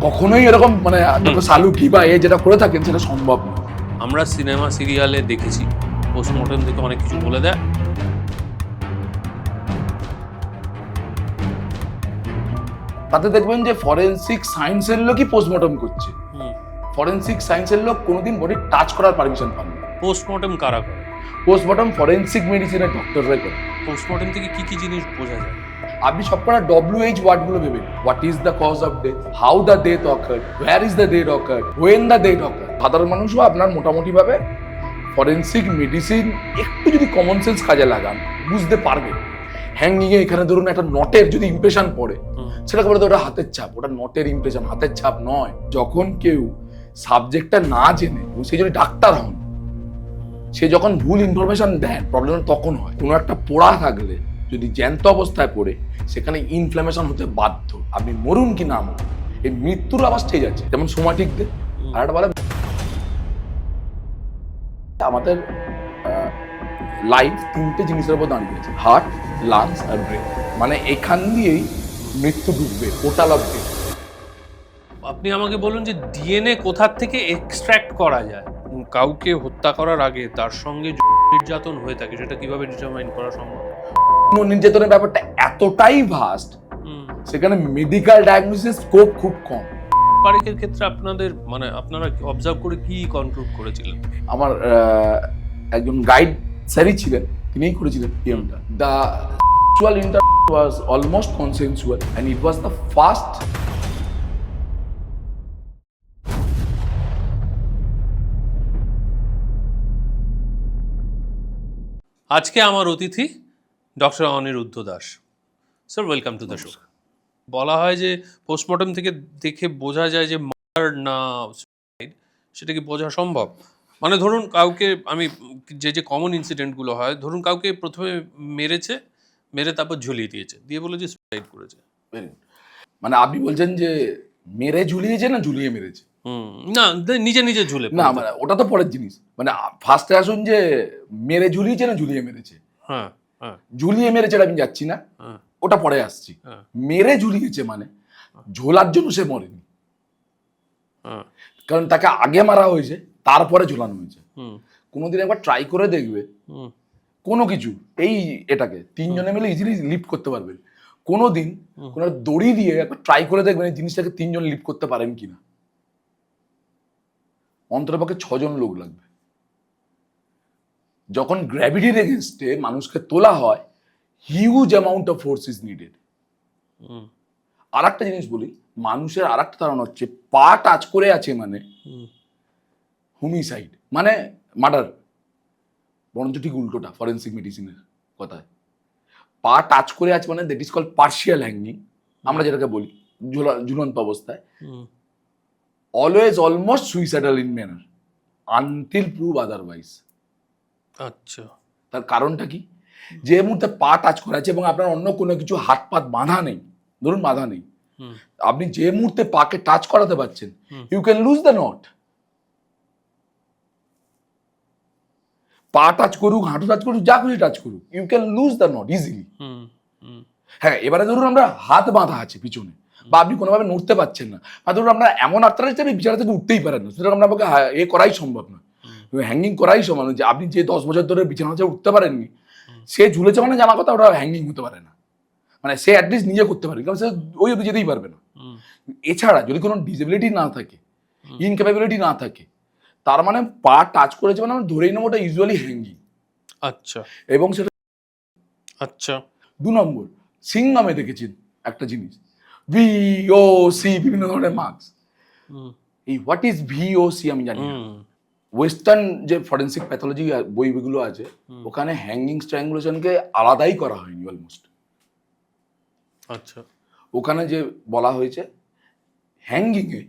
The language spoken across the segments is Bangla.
কখনোই এরকম মানে সালুকি বা যেটা করে থাকেন সেটা সম্ভব না। আমরা সিনেমা সিরিয়ালে দেখেছি পোস্টমর্টম থেকে অনেক কিছু বলে দেয়। তাতে দেখবেন যে ফরেন্সিক সায়েন্সের লোকই পোস্টমর্টম করছে। ফরেন্সিক সায়েন্সের লোক কোনোদিন বডি টাচ করার পারমিশন পান না। পোস্টমর্টম কারা করে? পোস্টমর্টম ফরেন্সিক মেডিসিনের ডক্টররা করে। পোস্টমর্টম থেকে কি কি জিনিস বোঝা যায়? আপনি সবকটা WH ওয়ার্ডগুলো ভেবেন। What is the cause of death, how the death occurred, where is the death occurred, when the death occurred. সাধারণ মানুষও আপনার মোটামুটি ভাবে ফরেন্সিক মেডিসিন একটু যদি কমন সেন্স কাজে লাগান বুঝতে পারবে। হ্যাঙ্গিং এ এখানে ধরুন একটা নটের যদি ইমপ্রেশন পড়ে, সেটাকে বলে ওটা হাতের ছাপ, ওটা নটের ইমপ্রেশন, হাতের ছাপ নয়। যখন কেউ সাবজেক্টটা না জেনে সে যদি ডাক্তার হন, সে যখন ভুল ইনফরমেশন দেন, প্রবলেম তখন হয়। কোনো একটা পোড়া থাকলে যদি জ্যান্ত অবস্থায় পড়ে সেখানে ইনফ্লামেশন হতে বাধ্য। আপনি মরুন কি না মরুন, এই মৃত্যুর আবার স্টেজ আছে। যেমন সোমাটিকদের আর একটা বলে আমাদের লাইফ তিনটে জিনিসের উপর দাঁড়িয়ে আছে, হার্ট, লাংস আর ব্রেন। মানে এখান দিয়েই মৃত্যু ঢুকবে, পোর্টাল অফ ডেথ। আপনি আমাকে বলুন যে ডিএনএ কোথা থেকে এক্সট্র্যাক্ট করা যায়? কাউকে হত্যা করার আগে তার সঙ্গে নির্যাতন হয়ে থাকে, সেটা কিভাবে ডিটারমাইন করা সম্ভব? নির্যাতনের ব্যাপারটা এতটাই ভাস্ট, সেখানে মেডিকেল ডায়াগনোসিস স্কোপ খুব কম। পারিকের ক্ষেত্রে আপনাদের মানে আপনারা অবজার্ভ করে কি কনক্লুড করেছিলেন? আমার একজন গাইড স্যারই ছিলেন, তিনিই করেছিলেন পিএমটা। The sexual intercourse was almost consensual and it was the first. আজকে আমার অতিথি doctor Aniruddha Das. Sir, welcome to the show. বলা হয় যে পোস্টমর্টম থেকে দেখে বোঝা যায় যে মার্ডার না সুইসাইড, সেটা কি বোঝা সম্ভব? মানে ধরুন কাউকে আমি যে কমন ইনসিডেন্টগুলো হয়, ধরুন কাউকে প্রথমে মেরেছে, মেরে তারপর ঝুলিয়ে দিয়েছে, দিয়ে বলে যে সুইসাইড করেছে। মানে আপনি বলছেন যে মেরে ঝুলিয়েছে না ঝুলিয়ে মেরেছে? না, নিজে নিজে ঝুলে না, মানে ওটা তো পরের জিনিস। মানে ফার্স্টে আসুন যে মেরে ঝুলিয়েছে না ঝুলিয়ে মেরেছে। হ্যাঁ হ্যাঁ ঝুলিয়ে মেরেছে আমি যাচ্ছি না, হ্যাঁ ওটা পরে আসছি। হ্যাঁ মেরে ঝুলিয়েছে মানে ঝোলার জন্য সে মরেনি, হ্যাঁ কারণ তাকে আগে মারা হয়েছে তারপরে ঝোলানো হয়েছে। হুম কোনোদিন একবার ট্রাই করে দেখবে হুম কোনো কিছু, এই এটাকে তিনজনে মিলে ইজিলি লিফট করতে পারবেন। কোনোদিন কোনো দড়ি দিয়ে একবার ট্রাই করে দেখবেন এই জিনিসটাকে তিনজন লিফট করতে পারেন কিনা। অন্ততপক্ষে 6 জন লোক লাগবে। যখন গ্র্যাভিটির এগেনস্টে মানুষকে তোলা হয়, huge amount of force is needed. আর একটা জিনিস বলি, মানুষের আর একটা ধারণা হচ্ছে পা টাচ করে আছে মানে হোমিসাইড, মানে মার্ডার। বরঞ্চ ঠিক উল্টোটা ফরেন্সিক মেডিসিনের কথায়। পা টাচ করে আছে মানে that is called partial hanging, আমরা যেটাকে বলি ঝুলন্ত অবস্থায়। Always almost suicidal in manner until prove otherwise. আচ্ছা, তার কারণটা কি? যে মুহূর্তে পা টাচ করা আছে এবং আপনার অন্য কোনো কিছু হাত পাত বাঁধা নেই, ধরুন বাঁধা নেই, আপনি যে মুহূর্তে পাকে টাচ করাতে পারছেন, you can lose the knot. পা টাচ করুক, হাঁটু টাচ করুক, যা খুশি টাচ করুক, you can lose the knot easily. হ্যাঁ, এবারে ধরুন আমরা হাত বাঁধা আছে পিছনে, বা আপনি কোনোভাবে নড়তে পারছেন না, বা ধরুন আপনার এমন আত্মারা হচ্ছে আপনি বিছানা থেকে উঠতেই পারেন না, সুতরাং আপনাকে এ করাই সম্ভব না, হ্যাঙ্গিং করাই সম্ভব না। যে আপনি যে 10 বছর ধরে বিছানা থেকে উঠতে পারেননি, সে ঝুলেছে মানে জামা কথা ওটা হ্যাঙ্গিং হতে পারে না। মানে সে অ্যাটলিস্ট নিজে করতে পারে, কারণ সে ওই অবধি যেতেই পারবে না। এছাড়া যদি কোনো ডিসেবিলিটি না থাকে, ইনক্যাপাবিলিটি না থাকে, তার মানে পা টাচ করেছে মানে আমরা ধরেই নেবো ওটা ইউজুয়ালি হ্যাঙ্গিং। আচ্ছা, এবং সেটা আচ্ছা। 2 নম্বর, সিংহামে দেখেছেন একটা জিনিস, VOC, বিভিন্ন ধরনের মার্কস। এই হোয়াট ইজ VOC আমি জানি না। ওয়েস্টার্ন যে ফরেন্সিক প্যাথোলজি বইগুলো আছে, ওখানে হ্যাঙ্গিং স্ট্র্যাঙ্গুলেশনকে আলাদাই করা হয়নি অলমোস্ট। আচ্ছা, ওখানে যে বলা হয়েছে হ্যাঙ্গিং এ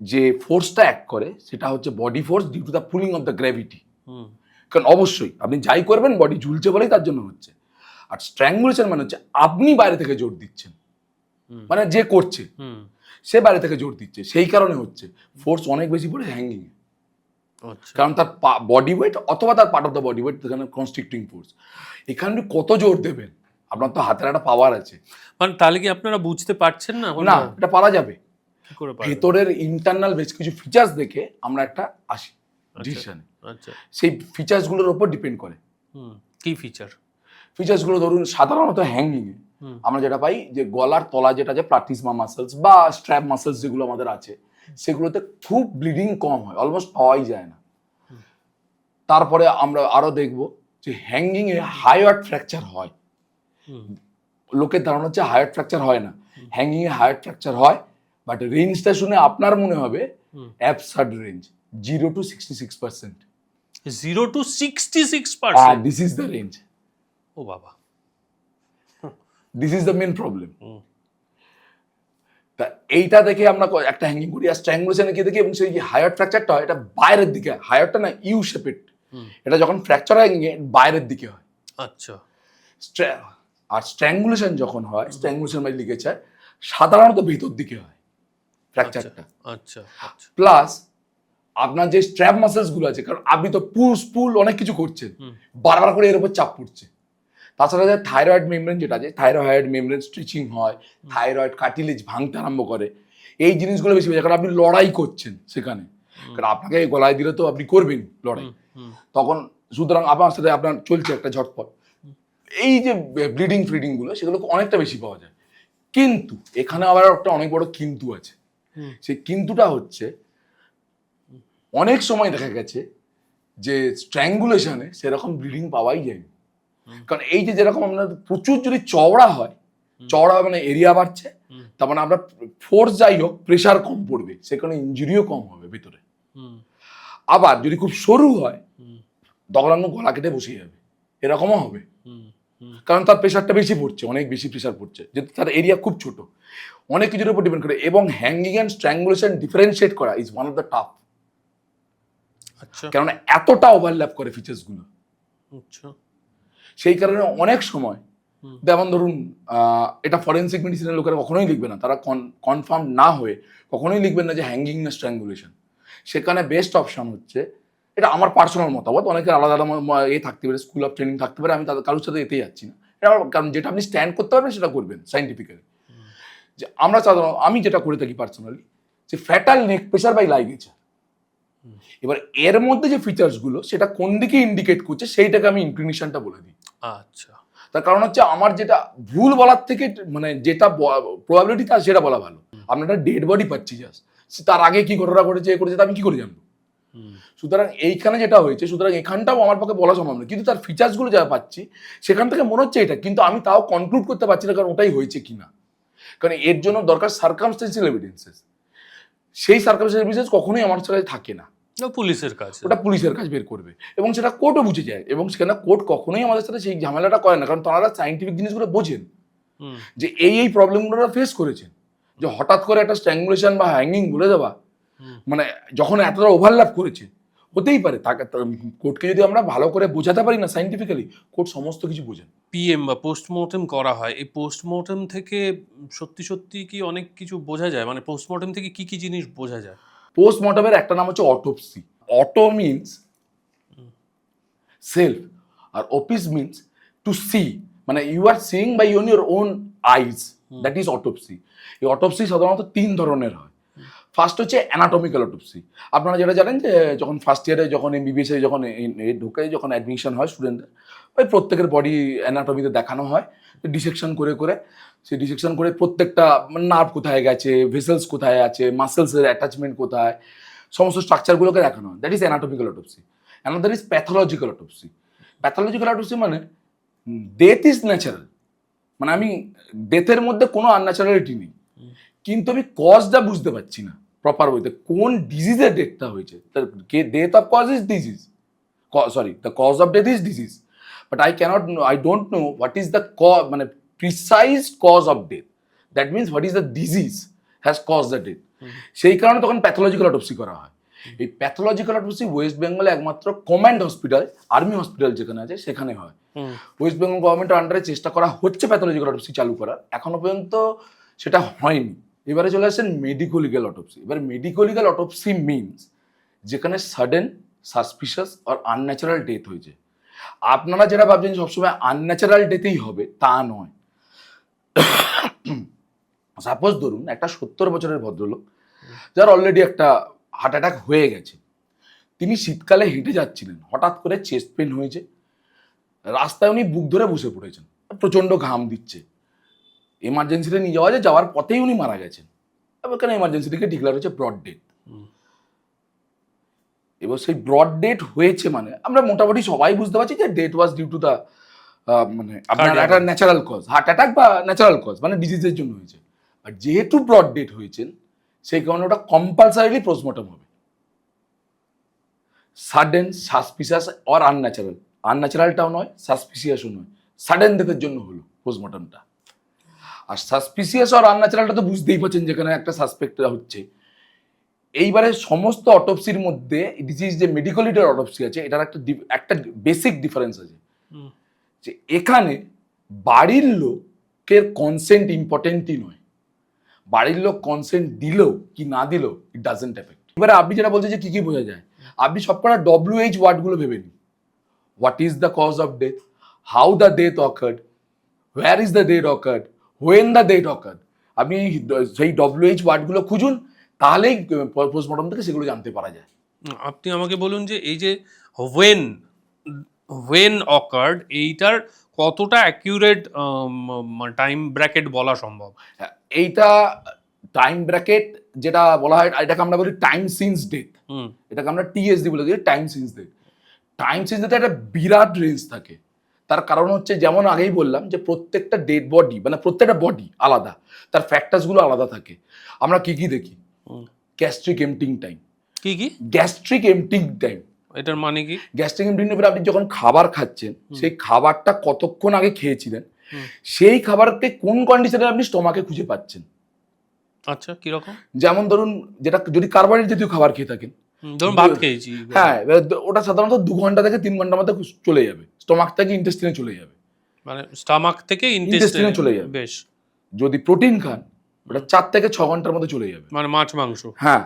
যে ফোর্সটা অ্যাক্ট করে সেটা হচ্ছে body force due to the pulling of the gravity. কারণ অবশ্যই আপনি যাই করবেন বডি ঝুলছে বলেই তার জন্য হচ্ছে। আর স্ট্র্যাঙ্গুলেশন মানে হচ্ছে আপনি বাইরে থেকে জোর দিচ্ছেন, মানে যে করছে সে বাইরে থেকে জোর দিচ্ছে, সেই কারণে হচ্ছে ফোর্স অনেক বেশি পড়ে হ্যাঙ্গিং এ। কারণ তার বডি ওয়েট অথবা তার part of the body weight এখানে কনস্ট্রিক্টিং ফোর্স। এখানে কত জোর দেবেন, আপনার তো হাতের একটা পাওয়ার আছে। মানে তাহলে কি আপনারা বুঝতে পারছেন না? না, এটা পারা যাবে। কি করে পারবে? ভেতরের ইন্টারনাল বেশ কিছু ফিচার্স দেখে আমরা একটা আসি ডিসিশনে। আচ্ছা। সেই ফিচার্সগুলোর উপর ডিপেন্ড করে। কি ফিচার? ফিচার্সগুলো ধরুন সাধারণত হ্যাঙ্গিং এ আমরা যেটা পাই যে গলার তলা যেটা যে প্লাটিসমা মাসলস বা স্ট্র্যাপ মাসলস যেগুলো আমাদের আছে সেগুলোতে খুব ব্লিডিং কম হয়, অলমোস্ট পাওয়াই যায় না। তারপরে আমরা আরো দেখব যে হ্যাঙ্গিং এ হাইওয়ার্ড ফ্র্যাকচার হয়। লোকের ধারণা হচ্ছে হাইওয়ার্ড ফ্র্যাকচার হয় না, হ্যাঙ্গিং এ হাইওয়ার্ড ফ্র্যাকচার হয়, বাট রেঞ্জটা শুনে আপনার মনে হবে absurd range, 0 to 66%। 0 to 66%? This is the range, ও বাবা, this is the main problem. তা এইটা দেখে আমরা একটা হ্যাঙ্গিং করি, আর স্ট্র্যাঙ্গুলেশনে গিয়ে দেখি এবং সেই যে হাইওয়ার্ড ফ্র্যাকচারটা হয় এটা বাইরের দিকে, হাইওয়ার্ডটা না ইউ শেপেড, এটা যখন ফ্র্যাকচার হয় বাইরের দিকে হয়। আচ্ছা। আর স্ট্র্যাঙ্গুলেশন যখন হয়, স্ট্র্যাঙ্গুলেশন মানে লিখেছে সাধারণত ভিতর দিকে হয় ফ্র্যাকচারটা। আচ্ছা। প্লাস আপনার যে স্ট্র্যাপ মাসেলস গুলো আছে, কারণ আপনি তো পুল অনেক কিছু করছেন, বারবার করে এর উপর চাপ পড়ছে। তাছাড়া যে থাইরয়েড মেমব্রেন যেটা আছে, থাইরয়েড মেমব্রেন স্ট্রেচিং হয়, থাইরয়েড কার্টিলেজ ভাঙতে আরম্ভ করে, এই জিনিসগুলো বেশি হয়ে, কারণ আপনি লড়াই করছেন সেখানে, কারণ আপনাকে গলায় দিলে তো আপনি করবেন লড়াই, তখন সুতরাং আপনার সাথে আপনার চলছে একটা ঝটপট, এই যে ব্লিডিং ফ্লিডিং গুলো সেগুলো অনেকটা বেশি পাওয়া যায়। কিন্তু এখানে আবার একটা অনেক বড় কিন্তু আছে। সেই কিন্তুটা হচ্ছে অনেক সময় দেখা গেছে যে স্ট্র্যাঙ্গুলেশনে সেরকম ব্লিডিং পাওয়াই যায়নি, কারণ এই যে যেরকম আপনার প্রচুর যদি চওড়া হয়, চওড়া মানে এরিয়া বাড়ছে, তার মানে আপনার ফোর্স যাই হোক প্রেশার কম পড়বে, সেখানে ইঞ্জুরিও কম হবে ভিতরে। আবার যদি খুব সরু হয় তখন আপনার গলা কেটে বসে যাবে, এরকমও হবে, কারণ তার প্রেশারটা বেশি পড়ছে, অনেক বেশি প্রেশার পড়ছে, যেহেতু তার এরিয়া খুব ছোট। অনেক কিছুর উপর ডিপেন্ড করে, এবং হ্যাঙ্গিং অ্যান্ড স্ট্র্যাঙ্গুলেশন ডিফারেন্সিয়েট করা is one of the tough. আচ্ছা। কেননা এতটা ওভারল্যাপ করে ফিচার্স গুলো, সেই কারণে অনেক সময় যেমন ধরুন এটা ফরেন্সিক মেডিসিনের লোকেরা কখনোই লিখবে না, তারা কনফার্ম না হয়ে কখনোই লিখবেন না যে হ্যাঙ্গিং না স্ট্র্যাঙ্গুলেশন। সেখানে বেস্ট অপশন হচ্ছে, এটা আমার পার্সোনাল মতামত, অনেকের আলাদা আলাদা এ থাকতে পারে, স্কুল অফ ট্রেনিং থাকতে পারে, আমি তাদের কারোর সাথে এতেই যাচ্ছি না, এটা কারণ যেটা আপনি স্ট্যান্ড করতে পারবেন সেটা করবেন সাইন্টিফিক্যালি। যে আমরা সাধারণত আমি যেটা করে থাকি পার্সোনালি, যে fatal neck pressure by ligature, এবার এর মধ্যে যে ফিচার্স গুলো সেটা কোন দিকে ইন্ডিকেট করছে সেইটাকে আমি ইনক্লিনেশনটা বলে দিই। আচ্ছা। তার কারণ হচ্ছে আমার যেটা ভুল বলার থেকে মানে যেটা প্রবাবিলিটি তার সেটা বলা ভালো। আমরা একটা ডেড বডি পাচ্ছি জাস্ট, তার আগে কি ঘটনা ঘটেছে এ করেছে আমি কি করে জানবো? সুতরাং এইখানে যেটা হয়েছে, সুতরাং এখানটাও আমার পক্ষে বলা সম্ভব নয়, কিন্তু তার ফিচার্স গুলো যা পাচ্ছি সেখান থেকে মনে হচ্ছে এটা, কিন্তু আমি তাও কনক্লুড করতে পারছি না কারণ ওটাই হয়েছে কিনা, কারণ এর জন্য দরকার সার্কামস্টেন্সিয়াল এভিডেন্সেস। সেই সার্কামস্টেন্সিয়াল এভিডেন্স কখনোই আমার কাছে থাকে না, পুলিশের কাজ, ওটা পুলিশের কাজ বের করবে, এবং সেটা কোর্টও বুঝে যায়, এবং সেখানে কোর্ট কখনোই আমাদের সাথে সেই ঝামেলাটা করে না, কারণ তারা সাইন্টিফিক জিনিসগুলো বোঝেন যে এই প্রবলেমগুলো ফেস করেছেন। যে হঠাৎ করে একটা স্ট্র্যাঙ্গুলেশন বা হ্যাঙ্গিং বলে দেওয়া, মানে যখন এতটা ওভারল্যাপ করেছে হতেই পারে, তাকে কোর্টকে যদি আমরা ভালো করে বোঝাতে পারি না সাইন্টিফিক্যালি, কোর্ট সমস্ত কিছু বোঝেন। পিএম বা পোস্টমর্টেম করা হয়, এই পোস্টমর্টেম থেকে সত্যি কি অনেক কিছু বোঝা যায়? মানে পোস্টমর্টেম থেকে কি কি জিনিস বোঝা যায়? পোস্টমর্টমের একটা নাম হচ্ছে অটোপসি। অটো মিনস সেলফ, আর অপিস মিনস টু সি, মানে you are seeing by on your own eyes, that is autopsy. এই অটোপসি সাধারণত 3 ধরনের হয়। ফার্স্ট হচ্ছে অ্যানাটমিক্যাল অটোপসি। আপনারা যেটা জানেন যে যখন ফার্স্ট ইয়ারে যখন এমবিবিএসে যখন ঢুকে যখন অ্যাডমিশন হয় স্টুডেন্টদের, ওই প্রত্যেকের বডি অ্যানাটমিতে দেখানো হয়, ডিসেকশন করে সেই ডিসেকশন করে প্রত্যেকটা নার্ভ কোথায় গেছে, ভেসেলস কোথায় আছে, মাসেলসের অ্যাটাচমেন্ট কোথায়, সমস্ত স্ট্রাকচারগুলোকে দেখানো হয়, that is anatomical autopsy. Another is pathological autopsy. Pathological autopsy মানে ডেথ ইজ ন্যাচারাল, মানে আমি ডেথের মধ্যে কোনো আনন্যাচারালিটি নেই, কিন্তু আমি কজটা বুঝতে পারছি না প্রপার ওয়েতে, কোন ডিজিজের ডেথটা হয়েছে। Death of cause is disease, sorry the cause of death is disease, but I don't know what is the মানে precise cause of death, that means what is the disease has cause the death. সেই কারণে তখন প্যাথোলজিক্যাল অটোপসি করা হয়। এই প্যাথোলজিক্যাল অটোপসি ওয়েস্ট বেঙ্গলে একমাত্র কমান্ড হসপিটাল, আর্মি হসপিটাল যেখানে আছে সেখানে হয়। ওয়েস্ট বেঙ্গল গভর্নমেন্টের আন্ডারে চেষ্টা করা হচ্ছে প্যাথোলজিক্যাল অটোপসি চালু করার, এখনো পর্যন্ত সেটা হয়নি। এবারে চলে আসছেন মেডিকো লিগ্যাল অটোপসি। এবার মেডিকো লিগ্যাল অটোপসি মিনস যেখানে সাডেন, সাসপিশিয়াস আর আনন্যাচারাল ডেথ হয়েছে। আপনারা যেটা ভাবছেন সবসময় আনন্যাচারাল ডেথেই হবে, তা নয়। সাপোজ ধরুন একটা 70 বছরের ভদ্রলোক যার অলরেডি একটা হার্ট অ্যাটাক হয়ে গেছে। তিনি শীতকালে হেঁটে যাচ্ছিলেন, হঠাৎ করে চেস্ট পেন হয়েছে, রাস্তায় উনি বুক ধরে বসে পড়েছেন, প্রচণ্ড ঘাম দিচ্ছে, এমার্জেন্সিতে নিয়ে যাওয়া যায়, যাওয়ার পথেই উনি মারা গেছেন। এবার কেন এমার্জেন্সি থেকে ডিক্লেয়ার হয়েছে ব্রড ডেথ। এবার সেই ব্রড ডেট হয়েছে মানে আমরা মোটামুটি সবাই বুঝতে পারছি যে death was due to the মানে আপনার একটা ন্যাচারাল কজ, হার্ট অ্যাটাক বা ন্যাচারাল কজ, মানে ডিজিজের জন্য হয়েছে। আর যেহেতু ব্রড ডেট হয়েছেন সেই কারণে ওটা কম্পালসারিলি পোস্টমর্টম হবে। সাডেন, সাসপিসিয়াস অর আনন্যাচারাল, আনন্যাচারালটাও নয়, সাসপিসিয়াসও নয়, সাডেন ডেথের জন্য হলো পোস্টমর্টমটা। আর সাসপিসিয়াস অর আনন্যাচারালটা তো বুঝতেই পারছেন, যেখানে একটা সাসপেক্ট হচ্ছে। এইবারে সমস্ত অটোপসির মধ্যে ডিজিজ যে মেডিকোলিটার অটোপসি আছে, এটার একটা বেসিক ডিফারেন্স আছে, যে এখানে বাড়ির লোকের কনসেন্ট ইম্পর্টেন্টই নয়, বাড়ির লোক কনসেন্ট দিল কি না দিল ইট ডাজেন্ট এফেক্ট। এবারে আপনি যেটা বলছেন যে কি কি বোঝা যায়, আপনি সবকটা WH ওয়ার্ডগুলো ভেবে নিন। What is the cause of death, how the death occurred, where is the death occurred, when the death occurred. আপনি সেই WH ওয়ার্ডগুলো খুঁজুন, তাহলেই পোস্টমর্টম থেকে সেগুলো জানতে পারা যায়। আপনি আমাকে বলুন যে এই যে ওয়েন ওয়েন অকার্ড, এইটার কতটা অ্যাকিউরেট টাইম ব্র্যাকেট বলা সম্ভব? এইটা টাইম ব্র্যাকেট যেটা বলা হয়, এটাকে আমরা বলি টাইম সিন্স ডেথ, এটাকে আমরা TSD বলে দিই, time since death. Time since ডেথে একটা বিরাট রেঞ্জ থাকে। তার কারণ হচ্ছে, যেমন আগেই বললাম, যে প্রত্যেকটা ডেড বডি মানে প্রত্যেকটা বডি আলাদা, তার ফ্যাক্টরসগুলো আলাদা থাকে। আমরা কি কি দেখি, গ্যাস্ট্রিক এমটিং টাইম। কি কি গ্যাস্ট্রিক এমটিং টাইম, এটার মানে কি? গ্যাস্ট্রিক এমটিং টাইম, আপনি যখন খাবার খাচ্ছেন সেই খাবারটা কতক্ষণ আগে খেয়েছিলেন, সেই খাবারকে কোন কন্ডিশনে আপনি স্টমাকে খুঁজে পাচ্ছেন। আচ্ছা, কিরকম? যেমন ধরুন, যেটা যদি কার্বোহাইড্রেট জাতীয় খাবার খেয়ে থাকেন, ধরুন ভাত খেয়েছি, হ্যাঁ, ওটা সাধারণত 2 ঘন্টা থেকে 3 ঘন্টার মধ্যে চলে যাবে, স্টমাক থেকে ইন্টেস্টিনে চলে যাবে, মানে স্টমাক থেকে ইন্টেস্টিনে চলে যাবে। বেশ। যদি প্রোটিন খান, ওটা 4 থেকে 6 ঘন্টার মধ্যে চলে যাবে, মানে মাছ মাংস। হ্যাঁ।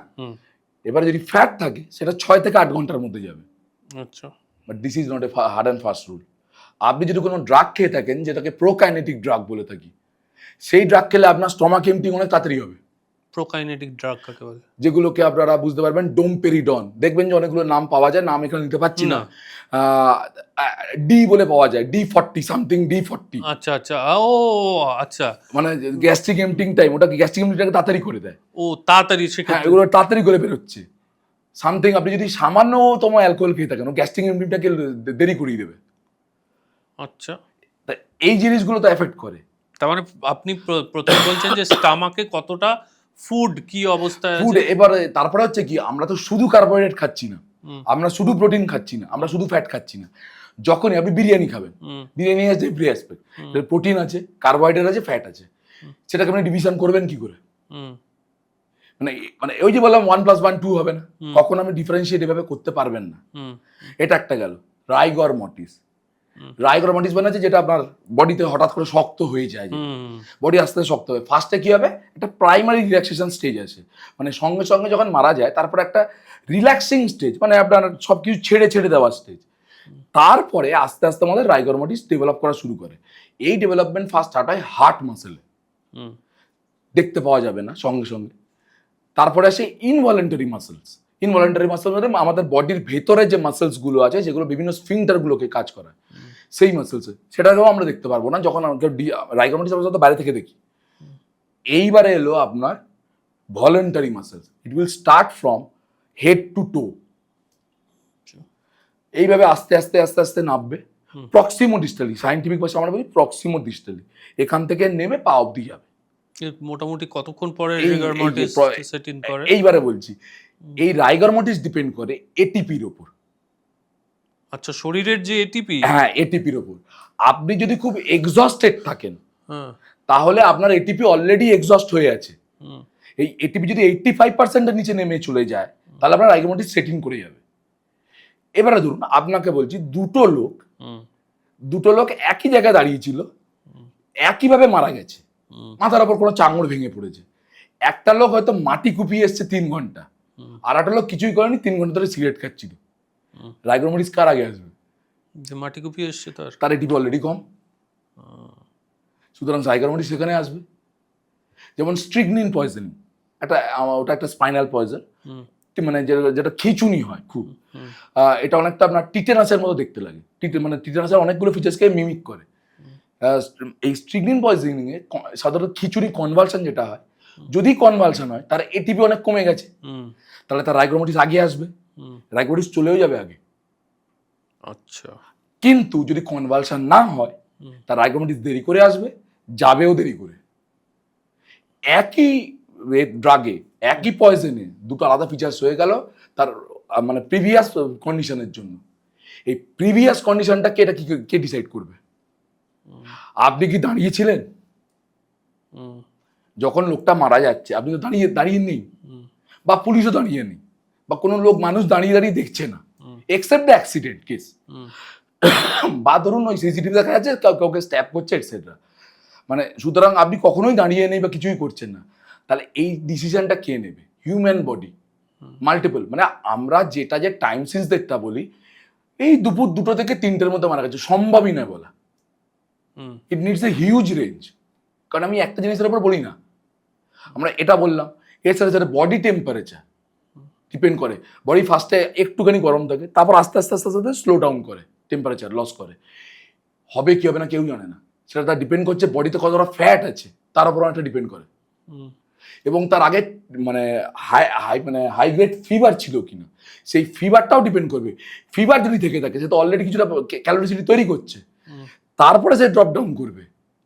এবারে যদি ফ্যাট থাকে, সেটা 6 থেকে 8 ঘন্টার মধ্যে যাবে। আচ্ছা, but this is not A hard and fast rule. আপনি যদি কোনো ড্রাগ খেয়ে থাকেন, যেটাকে প্রোকাইনেটিক ড্রাগ বলে থাকি, সেই ড্রাগ খেলে আপনার স্টমাক এমটিং অনেক তাড়াতাড়ি হবে। প্রোকাইনেটিক ড্রাগ কাকে বলে? যেগুলোকে আপনারা বুঝতে পারবেন ডোমপেরিডন, দেখবেন যে অনেকগুলো নাম পাওয়া যায়, নাম এখানে নিতে পারছি না। ডি বলে পাওয়া যায়, D40 সামথিং, D40। আচ্ছা আচ্ছা, ও আচ্ছা, মানে গ্যাস্ট্রিক এমটিং টাইম, ওটা গ্যাস্ট্রিক এমটিংটাকে তাড়াতাড়ি করে দেয়। ও তাড়াতাড়ি, হ্যাঁ, সেক্ষেত্রে এগুলো তাড়াতাড়ি করে বেরোচ্ছে। সামথিং, আপনি যদি সামান্যতম অ্যালকোহল খেয়ে থাকেন, গ্যাস্ট্রিক এমটিংটাকে দেরি করিয়ে দেবে। আচ্ছা, তা এই জিনিসগুলো তো এফেক্ট করে। তার মানে আপনি প্রথমে বলছেন যে স্টমাকে কতটা ফুড কি অবস্থায় ফুড, আছে। এবারে তারপরে হচ্ছে কি, আমরা তো শুধু কার্বোহাইড্রেট খাচ্ছি না, আমরা শুধু প্রোটিন খাচ্ছি না, আমরা শুধু ফ্যাট খাচ্ছি না। যখনই আপনি বিরিয়ানি খাবেন, বিরিয়ানি আছে এভরি অ্যাসপেক্ট, প্রোটিন আছে, কার্বোহাইড্রেট আছে, ফ্যাট আছে, সেটাকে আপনি ডিভিশন করবেন কি করে? মানে মানে ওই যে বললাম 1 + 1 2 হবে না, কখন আপনি ডিফারেন্সিয়েট এভাবে করতে পারবেন না। এটা একটা গেল। রাইগর মর্টিস, রাইগর মর্টিস মানে হচ্ছে যেটা আপনার বডিতে হঠাৎ করে শক্ত হয়ে যায়, বডি আস্তে আস্তে শক্ত হবে। ফার্স্টে কি হবে, একটা প্রাইমারি রিল্যাক্সেশন স্টেজ আছে, মানে সঙ্গে সঙ্গে যখন মারা যায় তারপরে একটা রিল্যাক্সিং স্টেজ, মানে আপনার সব কিছু ছেড়ে ছেড়ে দেওয়ার স্টেজ। তারপরে আস্তে আস্তে আমাদের রাইগর মর্টিস ডেভেলপ করা শুরু করে। এই ডেভেলপমেন্ট ফার্স্ট স্টার্ট হয় হার্ট মাসেলে, দেখতে পাওয়া যাবে না সঙ্গে সঙ্গে। তারপরে আসে ইনভলেন্টারি মাসেলস। ইনভলেন্টারি মাসেল মানে আমাদের বডির ভেতরে যে মাসেলসগুলো আছে, যেগুলো বিভিন্ন স্ফিংটারগুলোকে কাজ করায়, সেই মাসেলস, সেটাকেও আমরা দেখতে পারবো না যখন আমাদের রাইগর মর্টিস আমরা বাইরে থেকে দেখি। এইবারে এলো আপনার voluntary muscles. It will start from head to toe, এইভাবে আস্তে আস্তে আস্তে আস্তে নামবে প্রক্সিমো ডিস্টালি, সায়েন্টিফিক ভাষা আমরা বলি প্রক্সিমো ডিস্টালি, এখান থেকে নেমে পা অব্দি যাবে। মোটামুটি কতক্ষণ পরে রাইগর মর্টিস সেট ইন করে? এইবারে বলছি, এই রাইগর মর্টিস ডিপেন্ড করে এটিপির উপর। আচ্ছা, শরীরের যে এটিপি? হ্যাঁ, এটিপির উপর। আপনি যদি খুব এক্সস্টেড থাকেন, তাহলে আপনার এটিপি অলরেডি এক্সস্ট হয়ে আছে। এই এটিপি যদি 85% নিচে নেমে চলে যায়, তাহলে আপনার রাইগর মর্টিস সেটিং করে যাবে। এবারে ধরুন, আপনাকে বলছি, দুটো লোক একই জায়গায় দাঁড়িয়েছিল, একইভাবে মারা গেছে, মাথার ওপর কোনো চাঙড় ভেঙে পড়েছে। একটা লোক হয়তো মাটি কুপিয়ে এসছে 3 ঘন্টা, আর একটা লোক কিছুই করেনি, 3 ঘন্টা ধরে সিগারেট খাচ্ছিল। রাইগর মর্টিস কার আগে আসবে? যে মাটি কুপিয়ে এসছে তার এটিপি অলরেডি কম, সুতরাং রাইগর মর্টিস সেখানে আসবে। যেমন স্ট্রিকনিন পয়জনিং, ওটা একটা স্পাইনাল পয়জন, হুম মানে যেটা খিচুনি হয় খুব। হুম এটা অনেকটা আপনার টিটেনাসের মতো দেখতে লাগে। মানে টিটেনাসের অনেকগুলো ফিচার্সকে মিমিক করে। এই স্ট্রিকনিন পয়জনিং এ সাধারণত খিচুনি কনভালশন যেটা হয়, যদি কনভালশন হয় তার এটিপি অনেক কমে গেছে, হুম তাহলে তার রাইগোমোটিস আগে আসবে, হুম রাইগোমোটিস চলেও যাবে আগে। আচ্ছা কিন্তু যদি কনভালশন না হয়, হুম তার রাইগোমোটিস দেরি করে আসবে, যাবেও দেরি করে। একই ড্রাগে, একই পয়জনে দুটো আলাদা ফিচার্স হয়ে গেল তার মানে প্রিভিয়াস কন্ডিশনের জন্য। এই প্রিভিয়াস কন্ডিশনটাকে এটা কে ডিসাইড করবে? আপনি কি দাঁড়িয়েছিলেন হুম যখন লোকটা মারা যাচ্ছে? আপনি তো দাঁড়িয়ে দাঁড়িয়ে নেই, হুম বা পুলিশও দাঁড়িয়ে নেই, বা কোনো লোক মানুষ দাঁড়িয়ে দাঁড়িয়ে দেখছে না, এক্সেপ্ট দ্য অ্যাক্সিডেন্ট কেস। হুম বা ধরুন ওই সিসিটিভি দেখা যাচ্ছে কাউকে স্ট্যাপ করছে এটসেট্রা। মানে সুতরাং আপনি কখনোই দাঁড়িয়ে নেই বা কিছুই করছেন না, তাহলে এই ডিসিশনটা কে নেবে? হিউম্যান বডি মাল্টিপল, মানে আমরা যেটা যে টাইম সিন্স ডেটটা বলি, এই দুপুর 2টো থেকে 3টের মধ্যে মারা গেছে, সম্ভবই নয় বলা। Hmm it needs a huge range. কারণ আমি একটা জিনিসের উপর বলি না, আমরা এটা বললাম। এর সাথে সাথে বডি টেম্পারেচার ডিপেন্ড করে। বডি ফার্স্টে একটুখানি গরম থাকে, তারপর আস্তে আস্তে আস্তে আস্তে স্লো ডাউন করে, টেম্পারেচার লস করে। হবে কি হবে না কেউ জানে না, সেটা তার ডিপেন্ড করছে বডিতে কতটা ফ্যাট আছে তার উপর অনেকটা ডিপেন্ড করে। হুম এবং তার আগে মানে হাই গ্রেড ফিভার ছিল কিনা, সেই ফিভারটাও ডিপেন্ড করবে। ফিভার যদি থেকে থাকে, সে তো অলরেডি কিছুটা ক্যালোরিসিটি তৈরি করছে, তারপরে সে ড্রপ ডাউন করবে।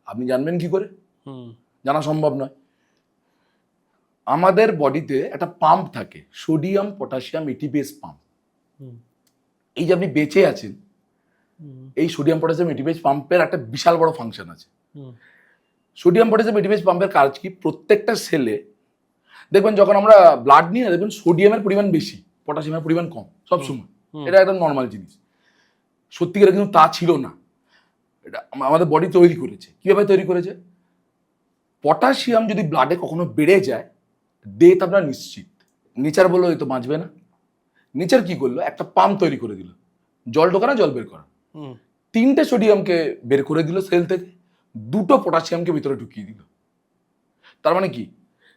আপনি জানবেন কি করে? হুম জানা সম্ভব নয়। আমাদের বডিতে একটা পাম্প থাকে, সোডিয়াম পটাশিয়াম এটিপিএস পাম্প। হুম এই যে আপনি বেঁচে আছেন, হুম এই সোডিয়াম পটাশিয়াম এটিপিএস পাম্পের একটা বিশাল বড় ফাংশন আছে। হুম সোডিয়াম পটাশিয়াম এটিপিএস পাম্পের কাজ কি? প্রত্যেকটা সেলে দেখবেন যখন আমরা ব্লাড নিই না, দেখবেন সোডিয়ামের পরিমাণ বেশি, পটাশিয়ামের পরিমাণ কম সবসময়। এটা একটা নর্মাল জিনিস। সত্যিকারে কিন্তু তা ছিল না। এটা আমাদের বডি তৈরি করেছে। কিভাবে তৈরি করেছে? পটাশিয়াম যদি ব্লাডে কখনো বেড়ে যায়, ডেথ আপনার নিশ্চিত। নেচার বললো এই তো বাঁচবে না। নেচার কি করলো? একটা পাম্প তৈরি করে দিল, জল ঢোকানো জল বের করা। হুম 3টে সোডিয়ামকে বের করে দিল সেল থেকে, 2টো পটাশিয়ামকে ভিতরে ঢুকিয়ে দিল। তার মানে কি?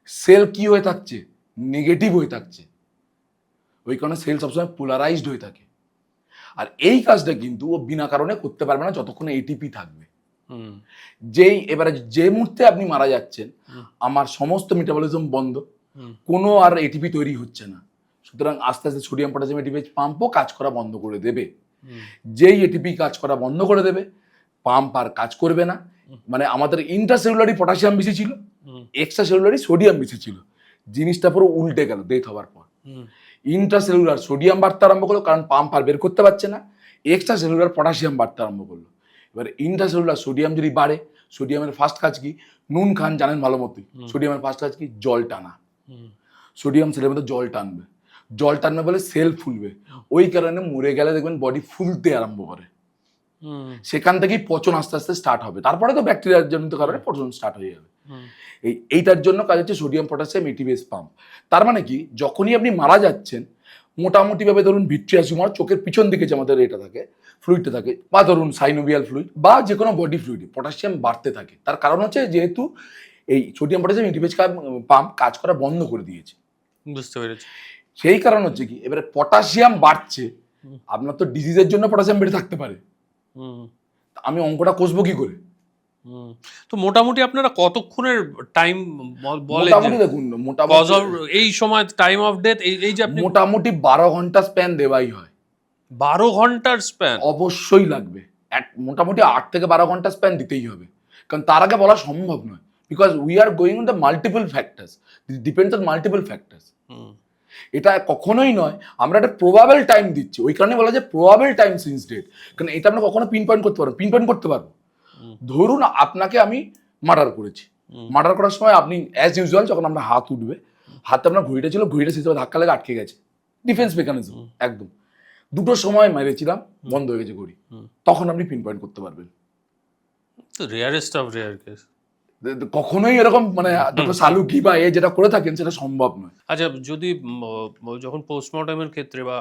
সেল কি হয়ে থাকছে? নেগেটিভ হয়ে থাকছে। ওই কারণে সেল সবসময় পোলারাইজড হয়ে থাকে। আর এই কাজটা কিন্তু ও বিনা কারণে করতে পারবে না যতক্ষণ এটিপি থাকবে। হুম এবারে যে মুহূর্তে আপনি মারা যাচ্ছেন, আমার সমস্ত মেটাবলিজম বন্ধ, হুম কোনো আর এটিপি তৈরি হচ্ছে না। সুতরাং আস্তে আস্তে সোডিয়াম পটাশিয়াম এটিপিএস পাম্পও কাজ করা বন্ধ করে দেবে। যেই এটিপি কাজ করা বন্ধ করে দেবে, পাম্প আর কাজ করবে না। মানে আমাদের ইন্ট্রাসেলুলারি পটাশিয়াম বেশি ছিল, এক্সট্রা সেলুলারি সোডিয়াম বেশি ছিল। জিনিসটা পুরো উল্টে গেল ডেথ হওয়ার পর। ইন্ট্রাসেলুলার সোডিয়াম বাড়তে আরম্ভ করলো, কারণ পাম্প আর বের করতে পারছে না। এক্সট্রা সেলুলার পটাশিয়াম বাড়তে আরম্ভ করলো। এবার ইন্ট্রাসেলুলার সোডিয়াম যদি বাড়ে, সোডিয়ামের ফার্স্ট কাজ কি? নুন খান জানেন ভালো মতোই। সোডিয়ামের ফার্স্ট কাজ কি? জল টানা। সোডিয়াম সেলের মধ্যে জল টানবে, জল টানবে বলে সেল ফুলবে। ওই কারণে মরে গেলে দেখবেন বডি ফুলতে আরম্ভ করে। সেখান থেকেই পচন আস্তে আস্তে স্টার্ট হবে। তারপরে তো ব্যাকটেরিয়ার জনিত কারণে পচন স্টার্ট হয়ে যাবে। এইটার জন্য কাজ হচ্ছে সোডিয়াম পটাশিয়াম এটিপিএস পাম্প। তার মানে কি? যখনই আপনি মারা যাচ্ছেন, মোটামুটি ভাবে ধরুন ভিট্রিয়াস হিউমার চোখের পিছন দিকে যে আমাদের এটা থাকে, ফ্লুইডটা থাকে, বা ধরুন সাইনোভিয়াল ফ্লুইড বা যে কোনো বডি ফ্লুইডে পটাশিয়াম বাড়তে থাকে। তার কারণ হচ্ছে যেহেতু এই সোডিয়াম পটাশিয়াম এটিপিএস পাম্প কাজ করা বন্ধ করে দিয়েছে। বুঝতে পেরেছি। সেই কারণ হচ্ছে কি, এবারে পটাশিয়াম বাড়ছে, আপনার তো ডিজিজের জন্য পটাশিয়াম বেড়ে থাকতে পারে। আমি অঙ্কটা কষবো কি করে? তো মোটামুটি আপনারা কতক্ষণের টাইম বলেন? মোটামুটি দেখুন, এই সময় টাইম অফ ডেথ, এই যে আপনি মোটামুটি 12 ঘন্টা স্প্যান দেওয়াই হয়। 12 ঘন্টার স্প্যান অবশ্যই লাগবে। মোটামুটি 8 থেকে 12 ঘন্টা স্প্যান দিতেই হবে, কারণ তার আগে বলা সম্ভব নয়। Because we are going on the multiple factors, depends on multiple factors. এটা কখনোই নয় আমরা একটা প্রবাবল টাইম দিচ্ছি, ওই কারণে বলা যায় প্রবাবল টাইম সিন্স ডেট। কারণ এটা আমরা কখনো পিন পয়েন্ট করতে পারবো। পিন পয়েন্ট করতে পারবো, ধরুন আপনাকে আমি মার্ডার করেছি, মার্ডার করার সময় আপনি অ্যাজ ইউজুয়াল যখন আমরা হাত উঠবে, হাতে আপনার ঘড়িটা ছিল, ঘড়িটা সেই সময় ধাক্কা লেগে আটকে গেছে, ডিফেন্স মেকানিজম একদম। 2টোর সময় মেরেছিলাম, বন্ধ হয়ে গেছে ঘড়ি, তখন আপনি পিন পয়েন্ট করতে পারবেন। তো রেয়ারেস্ট অফ রেয়ার কেস। কখনোই এরকম মানে সালুকি বা যেটা করে থাকেন সেটা সম্ভব নয়। আচ্ছা, যদি যখন পোস্টমর্টমের ক্ষেত্রে বা